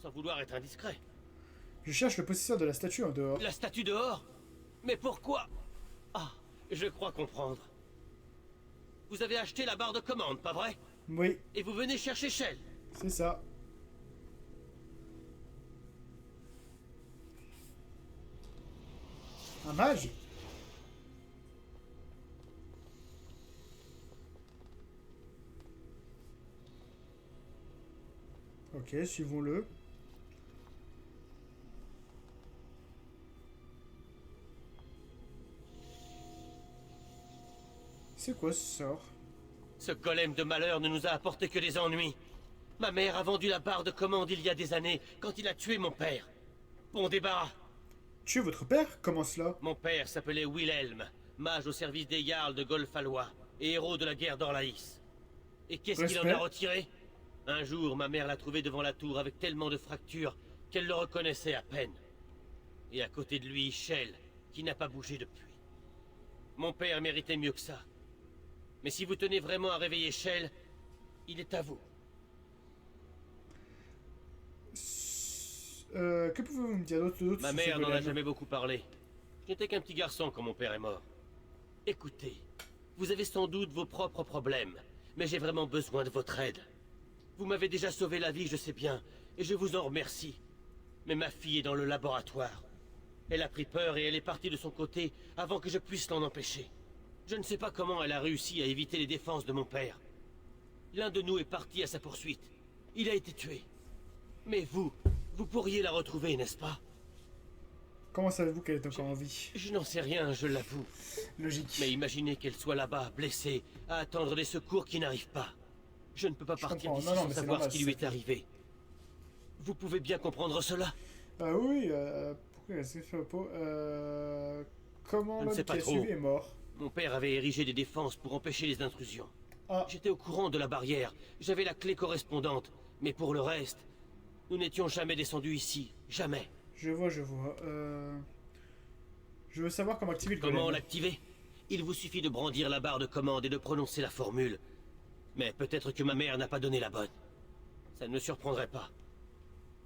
Sans vouloir être indiscret. Je cherche le possesseur de la statue en dehors. La statue dehors? Mais pourquoi? Ah, je crois comprendre. Vous avez acheté la barre de commande, pas vrai? Oui, Et vous venez chercher Shell? c'est ça. Un mage? Ok, suivons-le. C'est quoi ce sort? Ce golem de malheur ne nous a apporté que des ennuis. Ma mère a vendu la barre de commande il y a des années, quand il a tué mon père. Bon débarras. Tu es votre père? Comment cela? Mon père s'appelait Wilhelm, mage au service des Jarls de Golfalois, et héros de la guerre d'Orlaïs. Et qu'est-ce qu'il en a Respect. retiré? Un jour, ma mère l'a trouvé devant la tour avec tellement de fractures qu'elle le reconnaissait à peine. Et à côté de lui, Shell, qui n'a pas bougé depuis. Mon père méritait mieux que ça. Mais si vous tenez vraiment à réveiller Shell, il est à vous. Que pouvez-vous me dire d'autre Ma sur mère ce n'en a golem? jamais beaucoup parlé. Je n'étais qu'un petit garçon quand mon père est mort. Écoutez, vous avez sans doute vos propres problèmes, mais j'ai vraiment besoin de votre aide. Vous m'avez déjà sauvé la vie, je sais bien, et je vous en remercie. Mais ma fille est dans le laboratoire. Elle a pris peur et elle est partie de son côté avant que je puisse l'en empêcher. Je ne sais pas comment elle a réussi à éviter les défenses de mon père. L'un de nous est parti à sa poursuite. Il a été tué. Mais vous pourriez la retrouver, n'est-ce pas? Comment savez-vous qu'elle est encore en vie? Je n'en sais rien, je l'avoue. Logique. Mais imaginez qu'elle soit là-bas, blessée, à attendre des secours qui n'arrivent pas. Je ne peux pas partir comprends. d'ici Non, non, sans mais c'est savoir normal, ce qui lui c'est est ça. arrivé. Vous pouvez bien comprendre cela? Oui, pourquoi est-ce que fait peau comment Je ne l'homme sais qui pas a trop. suivi est mort? Mon père avait érigé des défenses pour empêcher les intrusions. Ah, J'étais au courant de la barrière, j'avais la clé correspondante, mais pour le reste, nous n'étions jamais descendus ici, jamais. je vois. Je veux savoir comment activer le Comment golem. l'activer? Il vous suffit de brandir la barre de commande et de prononcer la formule. Mais peut-être que ma mère n'a pas donné la bonne. Ça ne me surprendrait pas.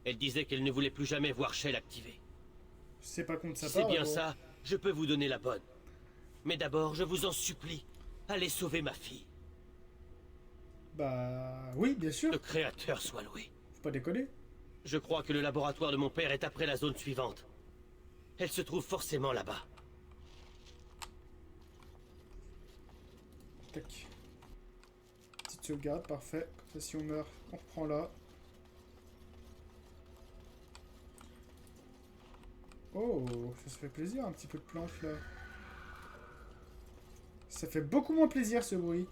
Elle disait qu'elle ne voulait plus jamais voir Shell activé. C'est pas contre sa Si part. c'est bien bon. ça, je peux vous donner la bonne. Mais d'abord, je vous en supplie, allez sauver ma fille. Bah oui, bien sûr. Le Créateur soit loué. Faut pas déconner. Je crois que le laboratoire de mon père est après la zone suivante. Elle se trouve forcément là-bas. Tac. Petite sauvegarde, parfait. Comme ça, si on meurt, on reprend là. Oh, ça se fait plaisir, un petit peu de planche là. Ça fait beaucoup moins plaisir ce bruit.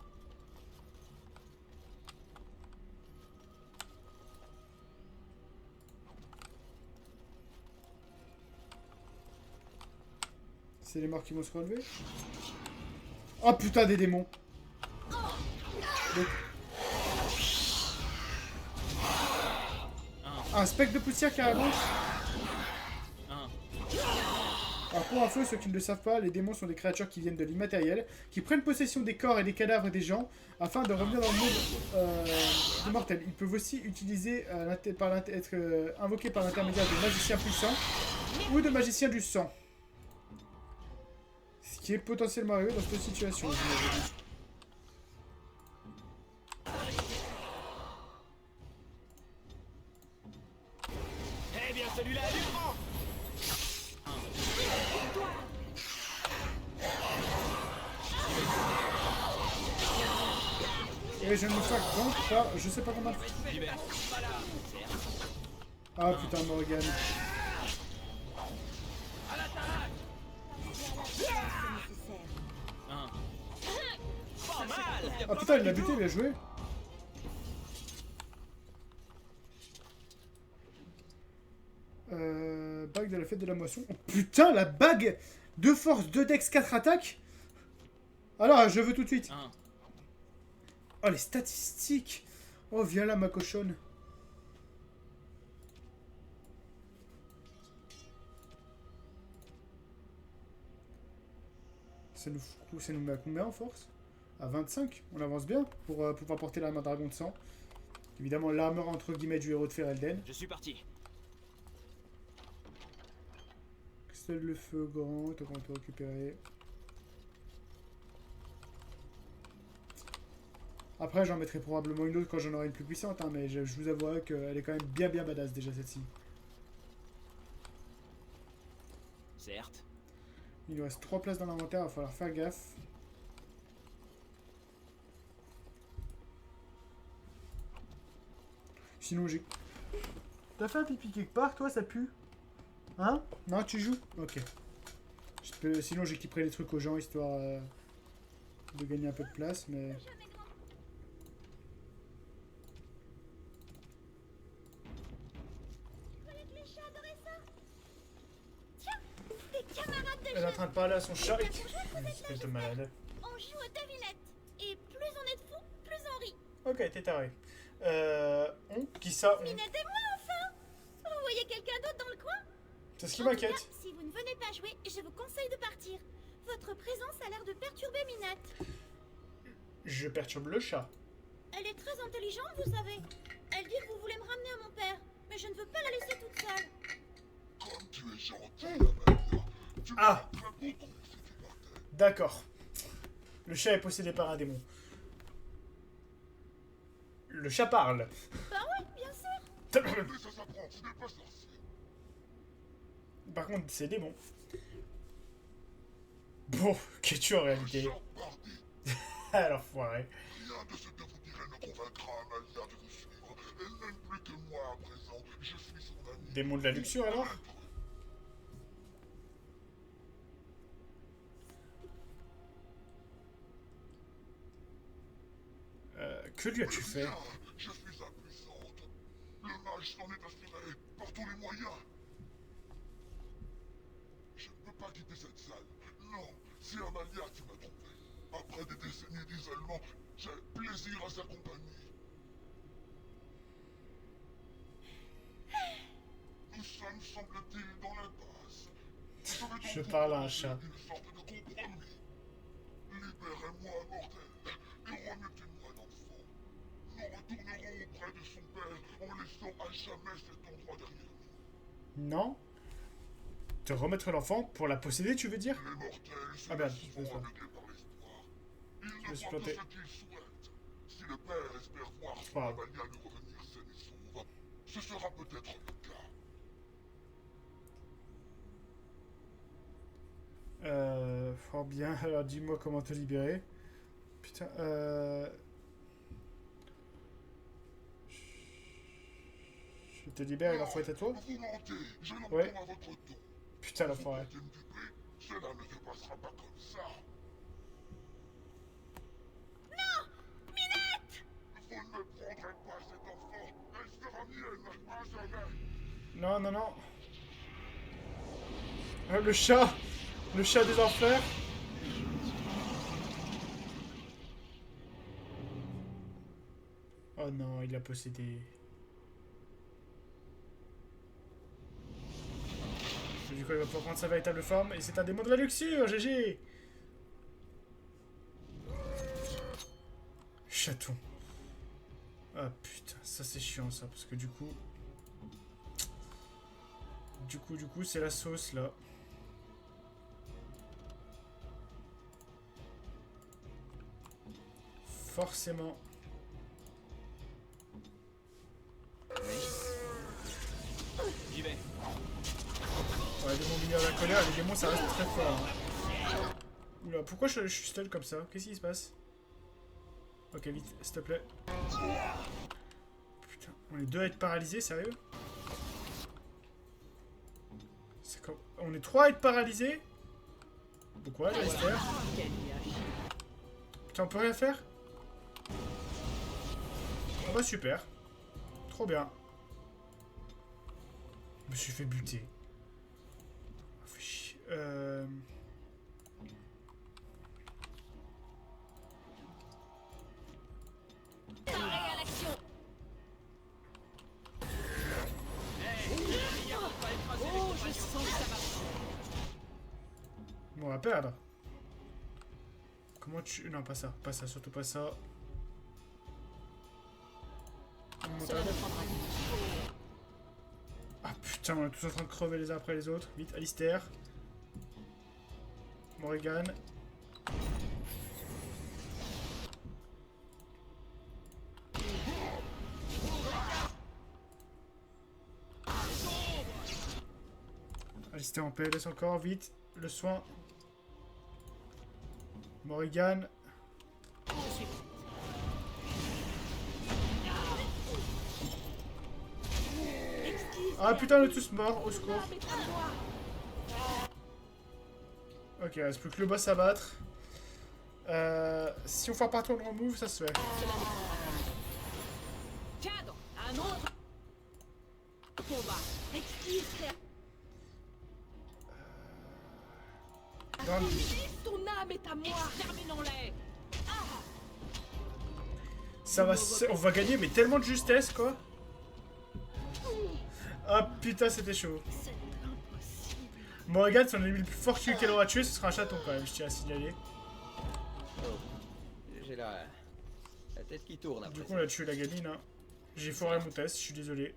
C'est les morts qui vont se relever. Oh putain, des démons. Donc- Un spectre de poussière carrément. Alors pour info, ceux qui ne le savent pas, les démons sont des créatures qui viennent de l'immatériel, qui prennent possession des corps et des cadavres des gens afin de revenir dans le monde des mortels. Ils peuvent aussi utiliser, être invoqués par l'intermédiaire de magiciens puissants ou de magiciens du sang. Ce qui est potentiellement arrivé dans cette situation. j'imagine. Eh bien, celui-là a du vent. Et je ne me fais donc pas, je sais pas comment. Ah putain, Morgan. Ah putain, il l'a buté, bien joué. Bague de la fête de la moisson. Oh putain, la bague de force 2 dex 4 attaques. Alors, je veux tout de suite. Oh, les statistiques. Oh, viens là, ma cochonne. Ça nous met à combien en force? À 25. On avance bien pour pouvoir porter l'armure dragon de sang. Évidemment, l'armure entre guillemets du héros de Ferelden. Je suis parti. Cristal le feu grand, tant qu'on peut récupérer. Après, j'en mettrai probablement une autre quand j'en aurai une plus puissante, hein, mais je vous avouerai qu'elle est quand même bien badass déjà celle-ci. Certes. Il nous reste 3 places dans l'inventaire, il va falloir faire gaffe. Sinon j'ai... T'as fait un pipi quelque part, toi, ça pue? Hein? Non, tu joues? Ok. Sinon j'équiperai les trucs aux gens, histoire de gagner un peu de place, mais... Elle est en train de parler à son chat. Espèce de malade. On joue aux devinettes. Et plus on est de fous, plus on rit. Ok, t'es taré. Qui ça? Minette et moi, enfin! Vous voyez quelqu'un d'autre dans le coin? C'est ce qui En tout m'inquiète. cas, si vous ne venez pas jouer, je vous conseille de partir. Votre présence a l'air de perturber Minette. Je perturbe le chat. Elle est très intelligente, vous savez. Elle dit que vous voulez me ramener à mon père. Mais je ne veux pas la laisser toute seule. Comme tu es gentil, Amalia. Ah! D'accord. Le chat est possédé par un démon. Le chat parle. Bah oui, bien sûr. Mais ça s'apprend, tu n'es pas sorcier. Par contre, c'est démon. Bon, qu'es-tu en réalité? Alors, foiré. Rien de ce que vous direz ne convaincra Amalia de vous suivre. Elle n'aime plus que moi à présent. Je suis son ami. Démon de la luxure alors? Que lui as-tu fait? Je suis impuissante. Le mage s'en est assuré par tous les moyens. Je ne peux pas quitter cette salle. Non, c'est Amalia qui m'a trouvé. Après des décennies d'isolement, j'ai plaisir à sa compagnie. Nous sommes, semble-t-il, dans l'impasse. Je parle à un chat. Une sorte de compromis. Libérez-moi, mortel, et remettez-moi l'enfant. Nous retournerons auprès de son père en laissant à jamais cet endroit derrière nous. Non? Te remettre l'enfant pour la posséder, tu veux dire? Les mortels se Ah merde, laissent je me souvent aveugler par l'espoir. Ils ne me suis voient que planté. ce qu'ils souhaitent. Si le père espère voir son Wow. Amalia nous revenir saine et sauve, ce sera peut-être le cas. Fort bien. Alors dis-moi comment te libérer. Putain, Je te libère et l'enfant est à toi? Vous mentez, je l'entends Ouais. à votre tour. Putain, Vous l'enfoiré. comptez me duper, cela ne se passera pas comme ça. Non! Minette! Vous ne me prendrez pas cet enfant, elle sera mienne à jamais. Non, non, non. Le chat! Le chat des enfers! Oh non, il l'a possédé. Du coup, il va pouvoir prendre sa véritable forme, et c'est un démon de la luxure, GG! Chaton. Ah putain, ça c'est chiant ça, parce que du coup, c'est la sauce là. Forcément. J'y vais. Ouais, les démons mineurs de la colère, les démons ça reste très fort. Hein. Oula, pourquoi je suis stun comme ça? Qu'est-ce qui se passe? Ok, vite, s'il te plaît. Putain, on est deux à être paralysés, sérieux? C'est comme... On est trois à être paralysés? Pourquoi, Alistair? Putain, on peut rien faire? Ah bah super. Trop bien. Je me suis fait buter. Oh, fait chier. Oh, je sens que ça va. On va perdre. Comment tu... Non, pas ça. Pas ça, surtout pas ça. Cela me prendra du temps. Ah putain, on est tous en train de crever les uns après les autres. Vite, Alistair. Morrigan. Alistair en PLS encore, vite. Le soin. Morrigan. Je suis Ah putain, on est tous morts, au secours. Ok, il reste plus que le boss à battre. Si on fait partir le move, ça se fait. cadre, un autre combat. Exquise créature. Dans le... Ton âme est à moi. Terminons-les. Ça va, on va gagner, mais tellement de justesse, quoi. Ah putain, c'était chaud. Morrigan, son ennemi le plus fortuné qu'elle aura tué, ce sera un chaton quand même, je tiens à signaler. J'ai la tête qui tourne après. Du coup, on a tué la gamine. Hein. J'ai foiré mon test, je suis désolé.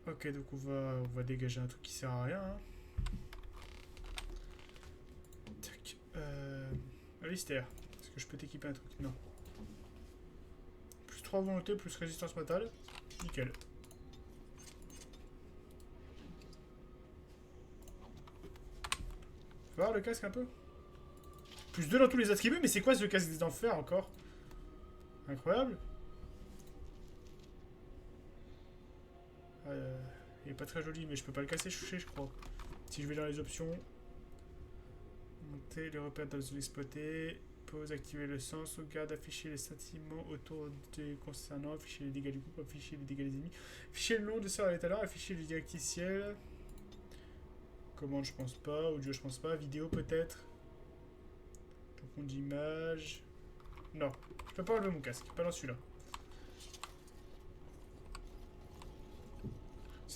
Ok, donc on va dégager un truc qui sert à rien. Hein. Tac. Alistair, est-ce que je peux t'équiper un truc? Non. Plus 3 volonté, plus résistance mentale. Nickel. Faut voir le casque un peu. Plus 2 dans tous les attributs, mais c'est quoi ce casque des enfers encore? Incroyable. Il est pas très joli, mais je peux pas le casser, je crois. Si je vais dans les options, monter les repères dans les zones exploitées, pause, activer le sens, sauvegarde, afficher les sentiments autour des concernant, afficher les dégâts du groupe, afficher les dégâts des ennemis, afficher le nom de sort à l'étalon, afficher le directif ciel. Commande, je pense pas, audio, je pense pas, vidéo peut-être. Tampon d'image. Non, je peux pas enlever mon casque, pas dans celui-là.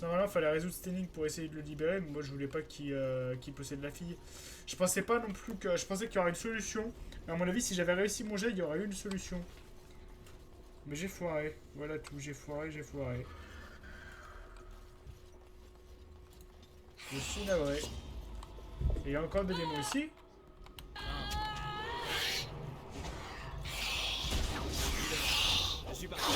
Normalement, il fallait résoudre cette énigme pour essayer de le libérer, mais moi je voulais pas qu'il possède la fille. Je pensais pas non plus que. Je pensais qu'il y aurait une solution. Mais à mon avis, si j'avais réussi mon jet, il y aurait eu une solution. Mais j'ai foiré. Voilà tout, j'ai foiré, j'ai foiré. Je suis navré. Et il y a encore des démons ici. Je suis parti.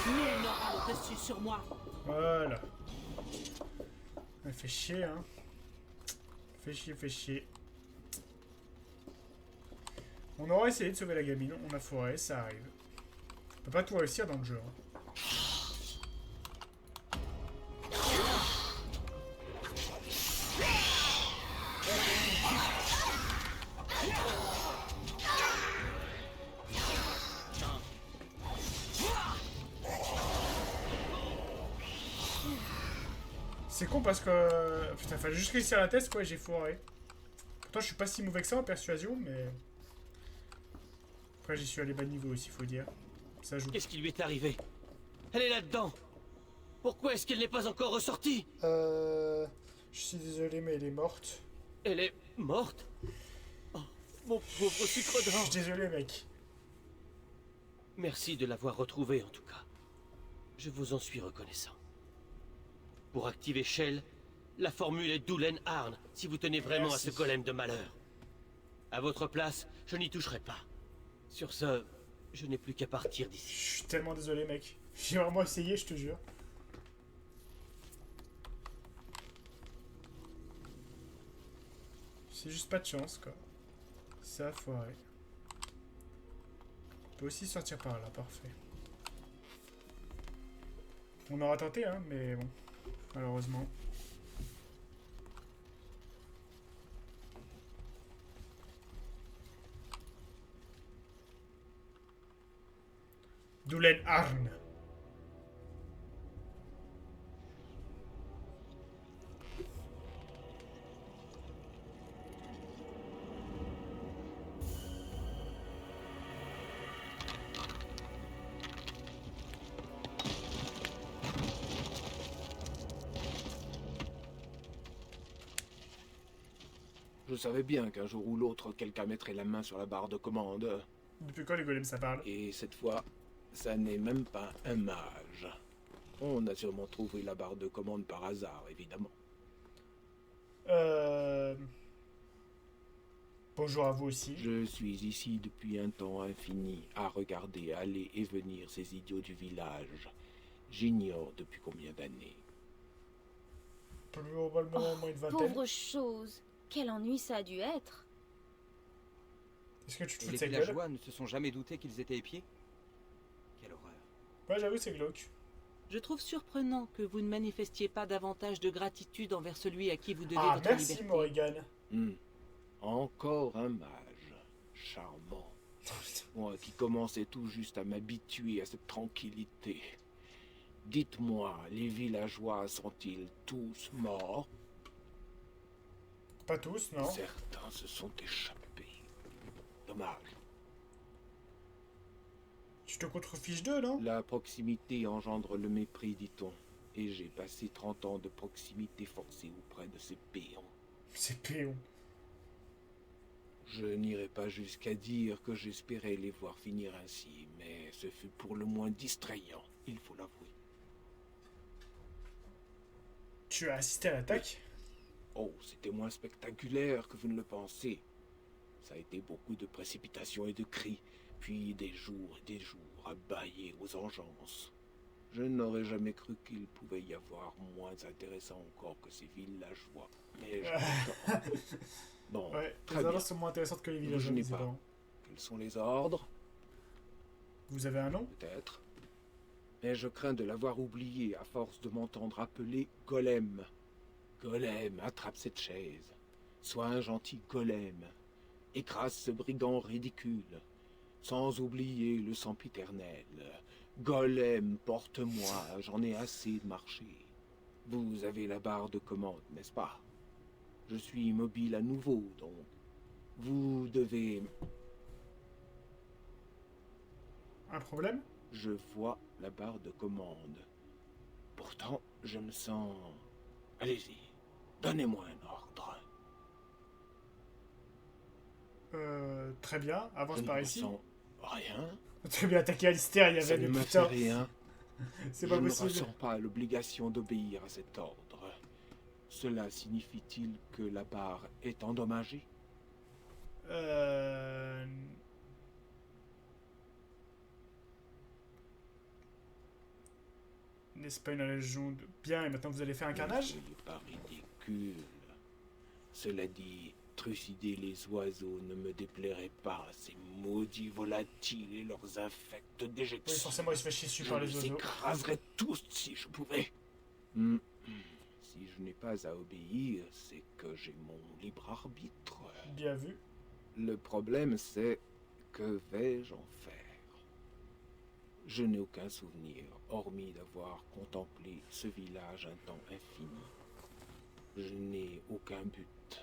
Nul n'aura le dessus sur moi. Voilà. Elle fait chier, hein. Fait chier, fait chier. On aura essayé de sauver la gamine, on a foiré, ça arrive. On peut pas tout réussir dans le jeu. Hein. C'est con parce que... Putain, fallait juste réussir la test, quoi, j'ai foiré. Pourtant, je suis pas si mauvais que ça en persuasion, mais... Après, j'y suis allé bas de niveau aussi, faut dire. Ça joue. Qu'est-ce qui lui est arrivé? Elle est là-dedans. Pourquoi est-ce qu'elle n'est pas encore ressortie? Je suis désolé, mais elle est morte. Elle est morte? Oh, mon pauvre sucre Je d'or. suis désolé, mec. Merci de l'avoir retrouvée, en tout cas. Je vous en suis reconnaissant. Pour activer Shell, la formule est Doulen Arn, si vous tenez vraiment Merci. à ce golem de malheur. À votre place, je n'y toucherai pas. Sur ce, je n'ai plus qu'à partir Je d'ici. suis tellement désolé, mec. J'ai vraiment essayé, je te jure. C'est juste pas de chance, quoi. Ça a foiré. On peut aussi sortir par là, parfait. On aura tenté, hein, mais bon. Malheureusement. Doulen Arn. Je savais bien qu'un jour ou l'autre, quelqu'un mettrait la main sur la barre de commande. Depuis quand les golems ça parle? Et cette fois, ça n'est même pas un mage. On a sûrement trouvé la barre de commande par hasard, évidemment. Bonjour à vous aussi. Je suis ici depuis un temps infini à regarder aller et venir ces idiots du village. J'ignore depuis combien d'années. Probablement au moins une vingtaine. Pauvre chose. Quel ennui ça a dû être. Est-ce que tu te Et fous de les sa gueule? villageois ne se sont jamais doutés qu'ils étaient épiés? Quelle horreur. Ouais, j'avoue, c'est glauque. Je trouve surprenant que vous ne manifestiez pas davantage de gratitude envers celui à qui vous devez Ah, votre merci liberté. Morrigan. Encore un mage. Charmant. Moi qui commençais tout juste à m'habituer à cette tranquillité. Dites-moi, les villageois sont-ils tous morts? Pas tous, non. Certains se sont échappés. Dommage. Tu te contrefiches d'eux, non? La proximité engendre le mépris, dit-on. Et j'ai passé 30 ans de proximité forcée auprès de ces péons. C'est péon. Je n'irai pas jusqu'à dire que j'espérais les voir finir ainsi, mais ce fut pour le moins distrayant, il faut l'avouer. Tu as assisté à l'attaque? Oh, c'était moins spectaculaire que vous ne le pensez. Ça a été beaucoup de précipitations et de cris, puis des jours et des jours à bâiller aux engeances. Je n'aurais jamais cru qu'il pouvait y avoir moins intéressant encore que ces villageois. Mais je Bon, Ouais, très les bien. annonces sont moins intéressantes que les Je villageois, n'ai visiblement. pas. Quels sont les ordres? Vous avez un nom? Peut-être. Mais je crains de l'avoir oublié à force de m'entendre appeler Golem. Golem, attrape cette chaise. Sois un gentil Golem. Écrase ce brigand ridicule. Sans oublier le sempiternel. Golem, porte-moi, j'en ai assez de marcher. Vous avez la barre de commande, n'est-ce pas? Je suis immobile à nouveau, donc. Vous devez... Un problème? Je vois la barre de commande. Pourtant, je me sens... Allez-y, donnez-moi un ordre. Très bien, avance Je ne par me ici. sens rien. Tu as bien attaqué Alistair, il y Ça avait ne des me fait putains. rien. C'est Je pas ne possible. ressens pas l'obligation d'obéir à cet ordre. Cela signifie-t-il que la barre est endommagée? N'est-ce pas une région de... Bien, et maintenant vous allez faire un carnage? Ne soyez pas ridicule. Cela dit, trucider les oiseaux ne me déplairait pas. Ces maudits volatiles et leurs infectes déjections. Oui, forcément, il se fait chier dessus Je par les les oiseaux. écraserais tous si je pouvais. Si je n'ai pas à obéir, c'est que j'ai mon libre arbitre. Bien vu. Le problème, c'est que vais-je en faire? Je n'ai aucun souvenir, hormis d'avoir contemplé ce village un temps infini. Je n'ai aucun but.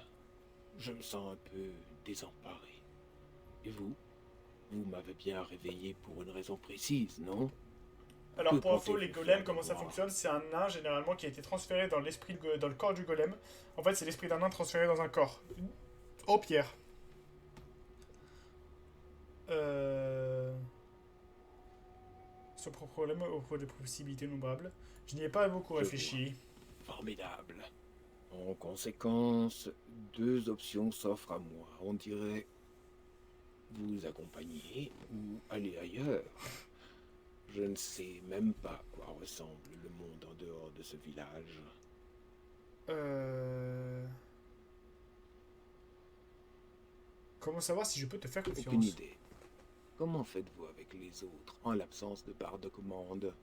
Je me sens un peu désemparé. Et vous? Vous m'avez bien réveillé pour une raison précise, non? Alors Que pour info, comptez-vous les faire golems, de comment ça moi? fonctionne? C'est un nain généralement qui a été transféré dans l'esprit dans le corps du golem. En fait, c'est l'esprit d'un nain transféré dans un corps. En pierre. Ce problème offre des possibilités innombrables. Je n'y ai pas beaucoup Je réfléchi. Formidable. En conséquence, deux options s'offrent à moi. On dirait vous accompagner ou aller ailleurs. Je ne sais même pas à quoi ressemble le monde en dehors de ce village. Comment savoir si je peux te faire confiance? Aucune idée. Comment faites-vous avec les autres en l'absence de barre de commande?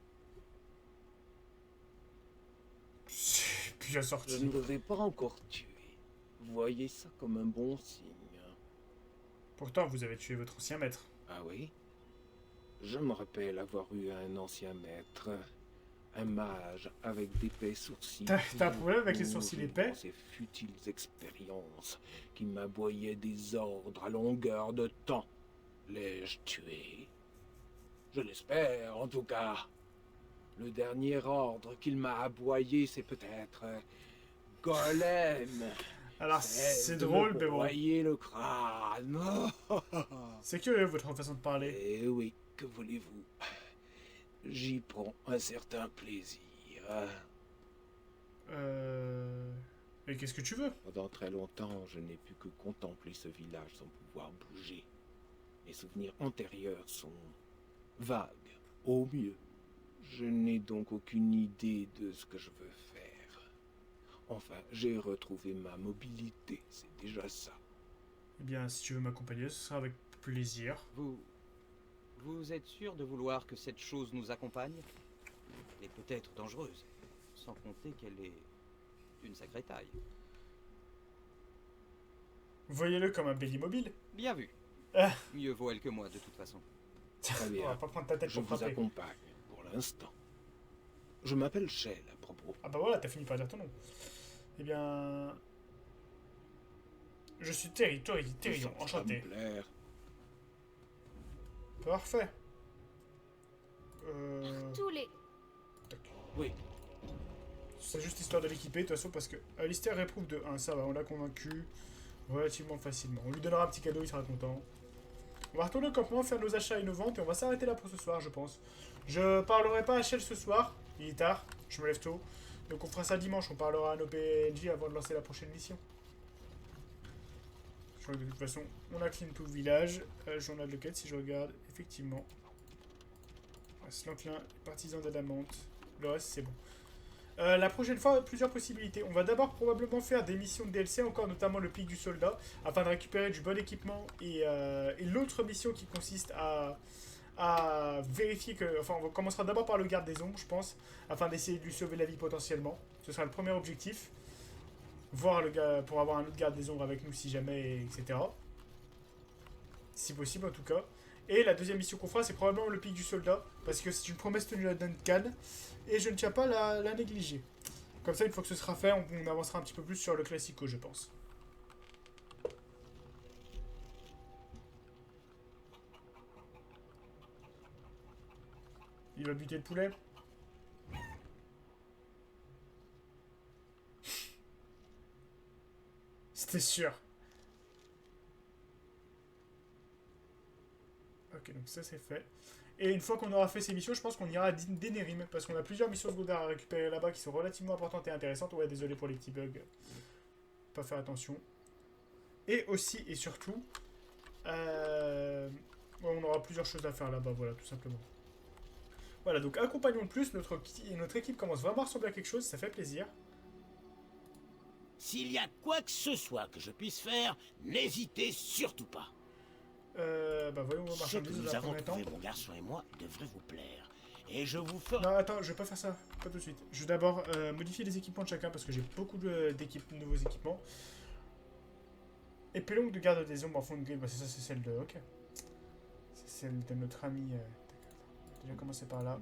C'est bien sorti. Je ne vous ai pas encore tué. Voyez ça comme un bon signe. Pourtant, vous avez tué votre ancien maître. Ah oui? Je me rappelle avoir eu un ancien maître, un mage avec d'épais sourcils. T'as un problème avec les sourcils épais? Ces futiles expériences qui m'aboyaient des ordres à longueur de temps. L'ai-je tué? Je l'espère, en tout cas. Le dernier ordre qu'il m'a aboyé, c'est peut-être Golem. Alors, c'est drôle, mais bon. Voyez le crâne. C'est curieux votre façon de parler. Eh oui, que voulez-vous? J'y prends un certain plaisir. Mais qu'est-ce que tu veux? Pendant très longtemps, je n'ai pu que contempler ce village sans pouvoir bouger. Mes souvenirs antérieurs sont vagues, au mieux. Je n'ai donc aucune idée de ce que je veux faire. Enfin, j'ai retrouvé ma mobilité, c'est déjà ça. Eh bien, si tu veux m'accompagner, ce sera avec plaisir. Vous êtes sûr de vouloir que cette chose nous accompagne? Elle est peut-être dangereuse, sans compter qu'elle est d'une sacrée taille. Voyez-le comme un bélier mobile. Bien vu. Mieux vaut elle que moi, de toute façon. Très bien. On va pas prendre ta tête Je pour vous frapper. accompagne, pour l'instant. Je m'appelle Shell, à propos. Ah bah voilà, t'as fini par dire ton nom. Eh bien... Je suis Thérion, enchanté. Plaire. Parfait. Tous les... Oui. C'est juste histoire de l'équiper, de toute façon, parce que Alistair réprouve de 1, ça va, on l'a convaincu relativement facilement. On lui donnera un petit cadeau, il sera content. On va retourner au campement, faire nos achats et nos ventes, et on va s'arrêter là pour ce soir, je pense. Je parlerai pas à Shell ce soir, il est tard, je me lève tôt. Donc on fera ça dimanche, on parlera à nos PNJ avant de lancer la prochaine mission. Je crois que de toute façon, on a clean tout le village. Journal de quête, si je regarde, effectivement. Slanklin, partisan d'Adamante. Le reste, c'est bon. La prochaine fois, plusieurs possibilités. On va d'abord probablement faire des missions de DLC, encore notamment le pic du soldat, afin de récupérer du bon équipement. Et l'autre mission qui consiste à vérifier que... Enfin, on commencera d'abord par le garde des ombres, je pense, afin d'essayer de lui sauver la vie potentiellement. Ce sera le premier objectif. Voir le gars pour avoir un autre garde des ombres avec nous si jamais, etc. Si possible en tout cas. Et la deuxième mission qu'on fera, c'est probablement le pic du soldat, parce que c'est une promesse tenue à Duncan, et je ne tiens pas à la négliger. Comme ça, une fois que ce sera fait, on avancera un petit peu plus sur le classico, je pense. Il va buter le poulet. C'était sûr. Ok, donc ça c'est fait. Et une fois qu'on aura fait ces missions, je pense qu'on ira à Denerim, parce qu'on a plusieurs missions secondaires à récupérer là-bas qui sont relativement importantes et intéressantes. Ouais, désolé pour les petits bugs. Pas faire attention. Et aussi et surtout, ouais, on aura plusieurs choses à faire là-bas, voilà, tout simplement. Voilà, donc accompagnons le plus, notre équipe commence vraiment à ressembler à quelque chose, ça fait plaisir. S'il y a quoi que ce soit que je puisse faire, n'hésitez surtout pas. Bah voyons vos Ce que marchandises nous dans un avons premier temps. trouvé, mon garçon et moi, devrait vous plaire. Et je vous ferai... Non, attends, je vais pas faire ça, pas tout de suite. Je vais d'abord modifier les équipements de chacun, parce que j'ai beaucoup de nouveaux équipements. Épée longue de garde des ombres en fond de grille, bah c'est ça, c'est celle de... Ok. C'est celle de notre ami... On va déjà commencer par là.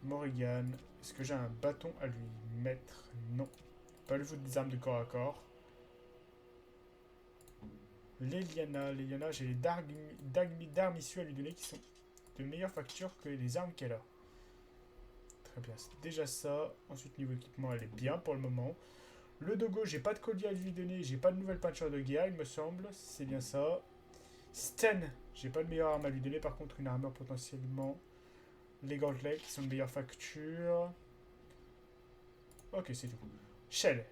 Morrigan. Est-ce que j'ai un bâton à lui mettre? Non. Pas lui foutre des armes de corps à corps. Leliana, j'ai les d'armes issues à lui donner qui sont de meilleure facture que les armes qu'elle a. Très bien, c'est déjà ça. Ensuite, niveau équipement, elle est bien pour le moment. Le Dogo, j'ai pas de collier à lui donner, j'ai pas de nouvelle peinture de guerre, il me semble. C'est bien ça. Sten, j'ai pas de meilleure arme à lui donner, par contre, une armure potentiellement. Les gantelets qui sont de meilleure facture. Ok, c'est tout. Shell.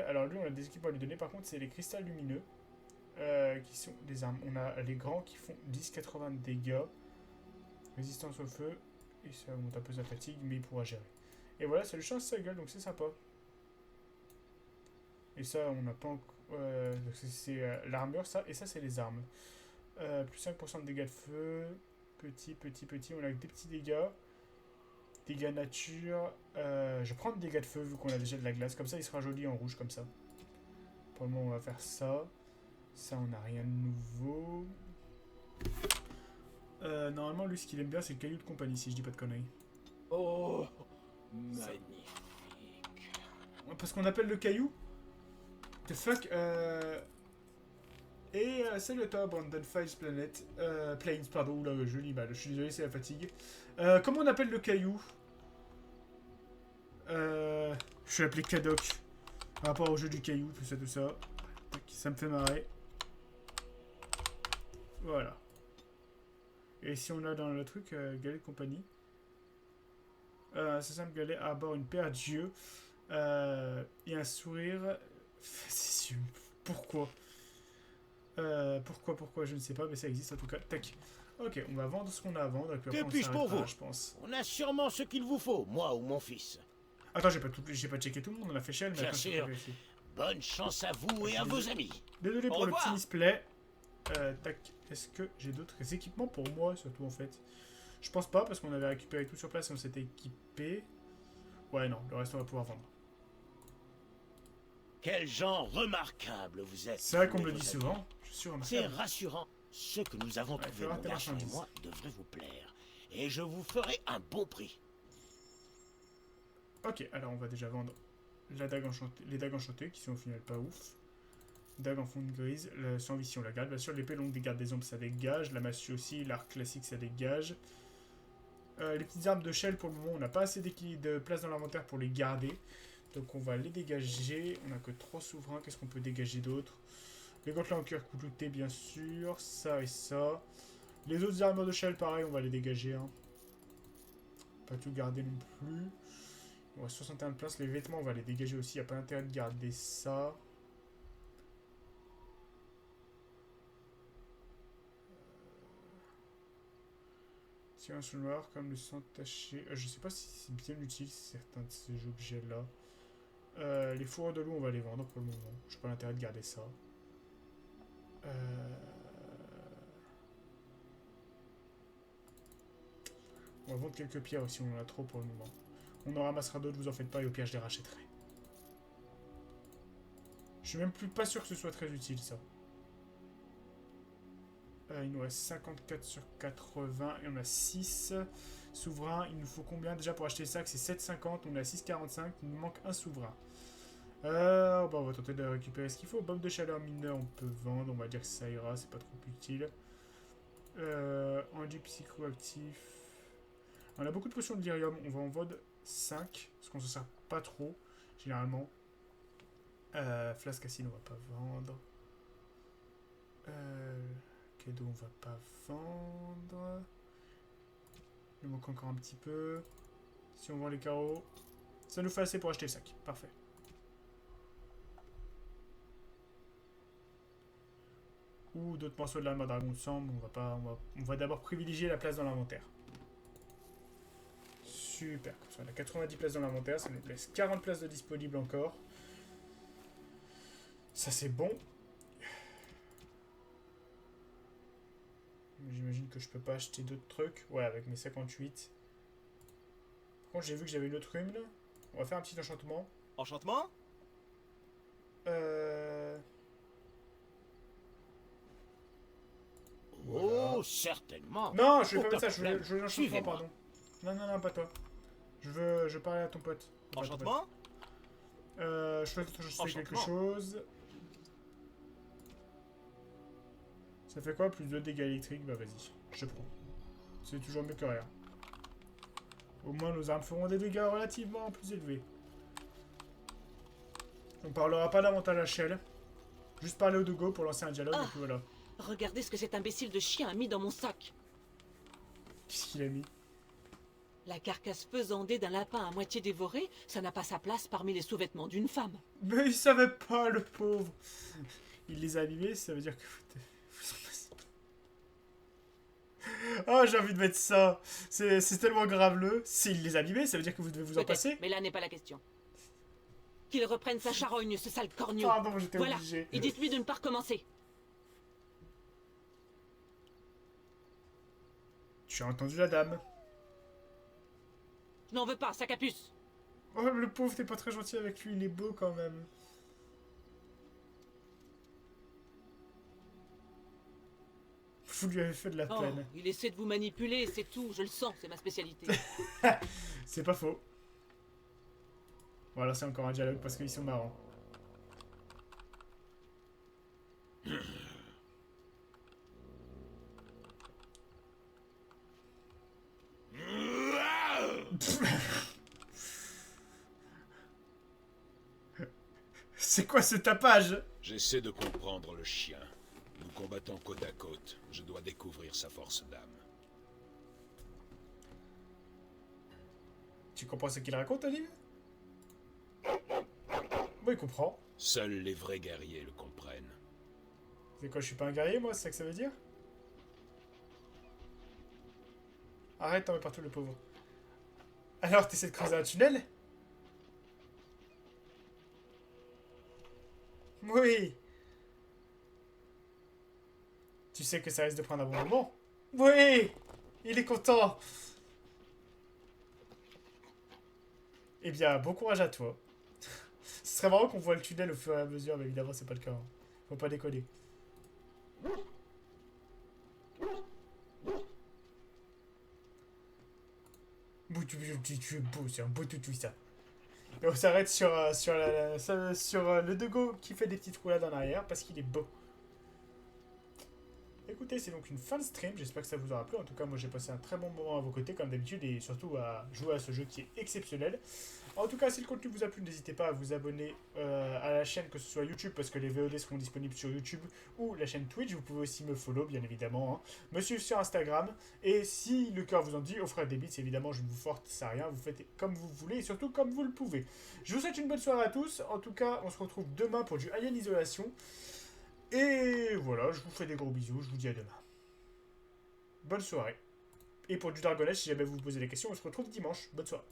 Alors lui, on a des équipements à lui donner, par contre, c'est les cristals lumineux. qui sont des armes. On a les grands qui font 10-80 de dégâts. Résistance au feu. Et ça monte un peu sa fatigue, mais il pourra gérer. Et voilà, ça lui change sa gueule, donc c'est sympa. Et ça, on n'a pas encore... c'est l'armure, ça. Et ça, c'est les armes. Plus 5% de dégâts de feu. Petit. On a des petits dégâts. Dégâts nature. Je vais prendre dégâts de feu, vu qu'on a déjà de la glace. Comme ça, il sera joli en rouge, comme ça. Pour le moment, on va faire ça. Ça, on n'a rien de nouveau. Normalement, lui, ce qu'il aime bien, c'est le caillou de compagnie, si je dis pas de conneries. Oh, magnifique. Parce qu'on appelle le caillou The fuck Et salut à toi, Brandon Files Planet. Plains, pardon, oula, je lis mal, je suis désolé, c'est la fatigue. Comment on appelle le caillou Je suis appelé Kadok. Par rapport au jeu du caillou, tout ça. Ça me fait marrer. Voilà. Et si on a dans le truc, galet de compagnie. C'est simple, galet à bord une paire d'yeux. Et un sourire. C'est pourquoi pourquoi, je ne sais pas, mais ça existe en tout cas. Tac. Ok, on va vendre ce qu'on a à vendre. Et puis Que puis-je pour vous? Je pense. On a sûrement ce qu'il vous faut, moi ou mon fils. Attends, j'ai pas checké tout le monde, on a fait Shell. Bien sûr. Bonne chance à vous et à vos amis. Désolé pour le petit misplay. Tac. Est-ce que j'ai d'autres équipements pour moi, surtout en fait? Je pense pas, parce qu'on avait récupéré tout sur place et on s'était équipé. Ouais, non, le reste on va pouvoir vendre. Quel genre remarquable vous êtes. C'est vrai qu'on me le dit souvent. Je suis sûr. C'est rassurant. Ce que nous avons trouvé, mon garçon et moi, devrait vous plaire. Et je vous ferai un bon prix. Ok, alors on va déjà vendre la dague enchantée, les dagues enchantées, qui sont au final pas ouf. Dague en fonte grise, sans vie si on la garde. Bien sûr, l'épée longue des gardes des ombres, ça dégage. La massue aussi, l'arc classique, ça dégage. Les petites armes de Shell, pour le moment, on n'a pas assez de place dans l'inventaire pour les garder. Donc on va les dégager. On n'a que 3 souverains. Qu'est-ce qu'on peut dégager d'autre? Les gantelets en cuir clouté, bien sûr. Ça et ça. Les autres armures de Shell, pareil, on va les dégager. Hein. Pas tout garder non plus. On a 61 de place. Les vêtements, on va les dégager aussi. Il n'y a pas intérêt de garder ça. Tiens, un noir comme le sang taché. Je sais pas si c'est bien utile certains de ces objets-là. Les fourrures de loup, on va les vendre pour le moment. Je n'ai pas l'intérêt de garder ça. On va vendre quelques pierres aussi, on en a trop pour le moment. On en ramassera d'autres, vous en faites pas, et au pire je les rachèterai. Je suis même plus pas sûr que ce soit très utile ça. Il nous reste 54 sur 80 et on a 6 souverains. Il nous faut combien déjà pour acheter ça? C'est 7,50. On est à 6,45. Il nous manque un souverain. On va tenter de récupérer ce qu'il faut. Bombe de chaleur mineure, on peut vendre. On va dire que ça ira. C'est pas trop utile. Enduit psychoactif. On a beaucoup de potions de lyrium. On va en vendre 5. Parce qu'on se sert pas trop. Généralement. Flasque acide, on va pas vendre. Cadeau, on va pas vendre. Il nous manque encore un petit peu. Si on vend les carreaux, ça nous fait assez pour acheter le sac. Parfait. Ou d'autres morceaux de lame à dragon de sang. On va d'abord privilégier la place dans l'inventaire. Super. Comme ça, on a 90 places dans l'inventaire. Ça nous laisse 40 places de disponibles encore. Ça, c'est bon. J'imagine que je peux pas acheter d'autres trucs. Ouais, avec mes 58. Par contre, j'ai vu que j'avais une autre rune là. On va faire un petit enchantement. Enchantement? Oh, certainement. Non, je vais pas Aucun mettre ça. Je veux l'enchantement, Suivez-moi. pardon. Non, pas toi. Je parlais à ton pote. Enchantement? Je fais quelque chose. Ça fait quoi? Plus de dégâts électriques? Bah vas-y, je prends. C'est toujours mieux que rien. Au moins nos armes feront des dégâts relativement plus élevés. On parlera pas davantage à Shell. Juste parler au Dogo pour lancer un dialogue et puis voilà. Regardez ce que cet imbécile de chien a mis dans mon sac. Qu'est-ce qu'il a mis? La carcasse faisandée d'un lapin à moitié dévoré, ça n'a pas sa place parmi les sous-vêtements d'une femme. Mais il savait pas, le pauvre. Il les a abîmés, ça veut dire que vous en passez. Oh, j'ai envie de mettre ça. C'est tellement graveleux. S'il les a abîmés, ça veut dire que vous devez vous en Peut-être, passer. mais là n'est pas la question. Qu'il reprenne sa charogne, ce sale corneau. Pardon, j'étais Voilà, obligé. et dites-lui de ne pas recommencer. Tu as entendu la dame. Je n'en veux pas, sac à puce. Oh, le pauvre, t'es pas très gentil avec lui, il est beau quand même. Vous lui avez fait de la Oh, peine. il essaie de vous manipuler, c'est tout, je le sens, c'est ma spécialité. C'est pas faux. Voilà, c'est encore un dialogue parce qu'ils sont marrants. C'est quoi ce tapage? J'essaie de comprendre le chien. Nous combattons côte à côte. Je dois découvrir sa force d'âme. Tu comprends ce qu'il raconte, Olive? Moi, il comprend. Seuls les vrais guerriers le comprennent. C'est quoi, je suis pas un guerrier, moi? C'est ça que ça veut dire? Arrête, t'en mets partout, le pauvre. Alors, t'essaies de creuser un tunnel? Oui. Tu sais que ça risque de prendre un bon moment? Oui. Il est content. Eh bien, bon courage à toi. Ce serait marrant qu'on voit le tunnel au fur et à mesure, mais évidemment, c'est pas le cas. Hein. Faut pas déconner. Tu es beau, c'est un beau toutou, ça. Et on s'arrête sur le Dego qui fait des petites roulades en arrière parce qu'il est beau. Écoutez, c'est donc une fin de stream, j'espère que ça vous aura plu. En tout cas, moi j'ai passé un très bon moment à vos côtés comme d'habitude et surtout à jouer à ce jeu qui est exceptionnel. En tout cas, si le contenu vous a plu, n'hésitez pas à vous abonner à la chaîne, que ce soit YouTube parce que les VOD seront disponibles sur YouTube ou la chaîne Twitch. Vous pouvez aussi me follow, bien évidemment, hein. Me suivre sur Instagram. Et si le cœur vous en dit, offrez des bits, évidemment, je ne vous force à rien. Vous faites comme vous voulez et surtout comme vous le pouvez. Je vous souhaite une bonne soirée à tous. En tout cas, on se retrouve demain pour du Alien Isolation. Et voilà, je vous fais des gros bisous, je vous dis à demain. Bonne soirée. Et pour du Dragon Age, si jamais vous vous posez des questions, on se retrouve dimanche. Bonne soirée.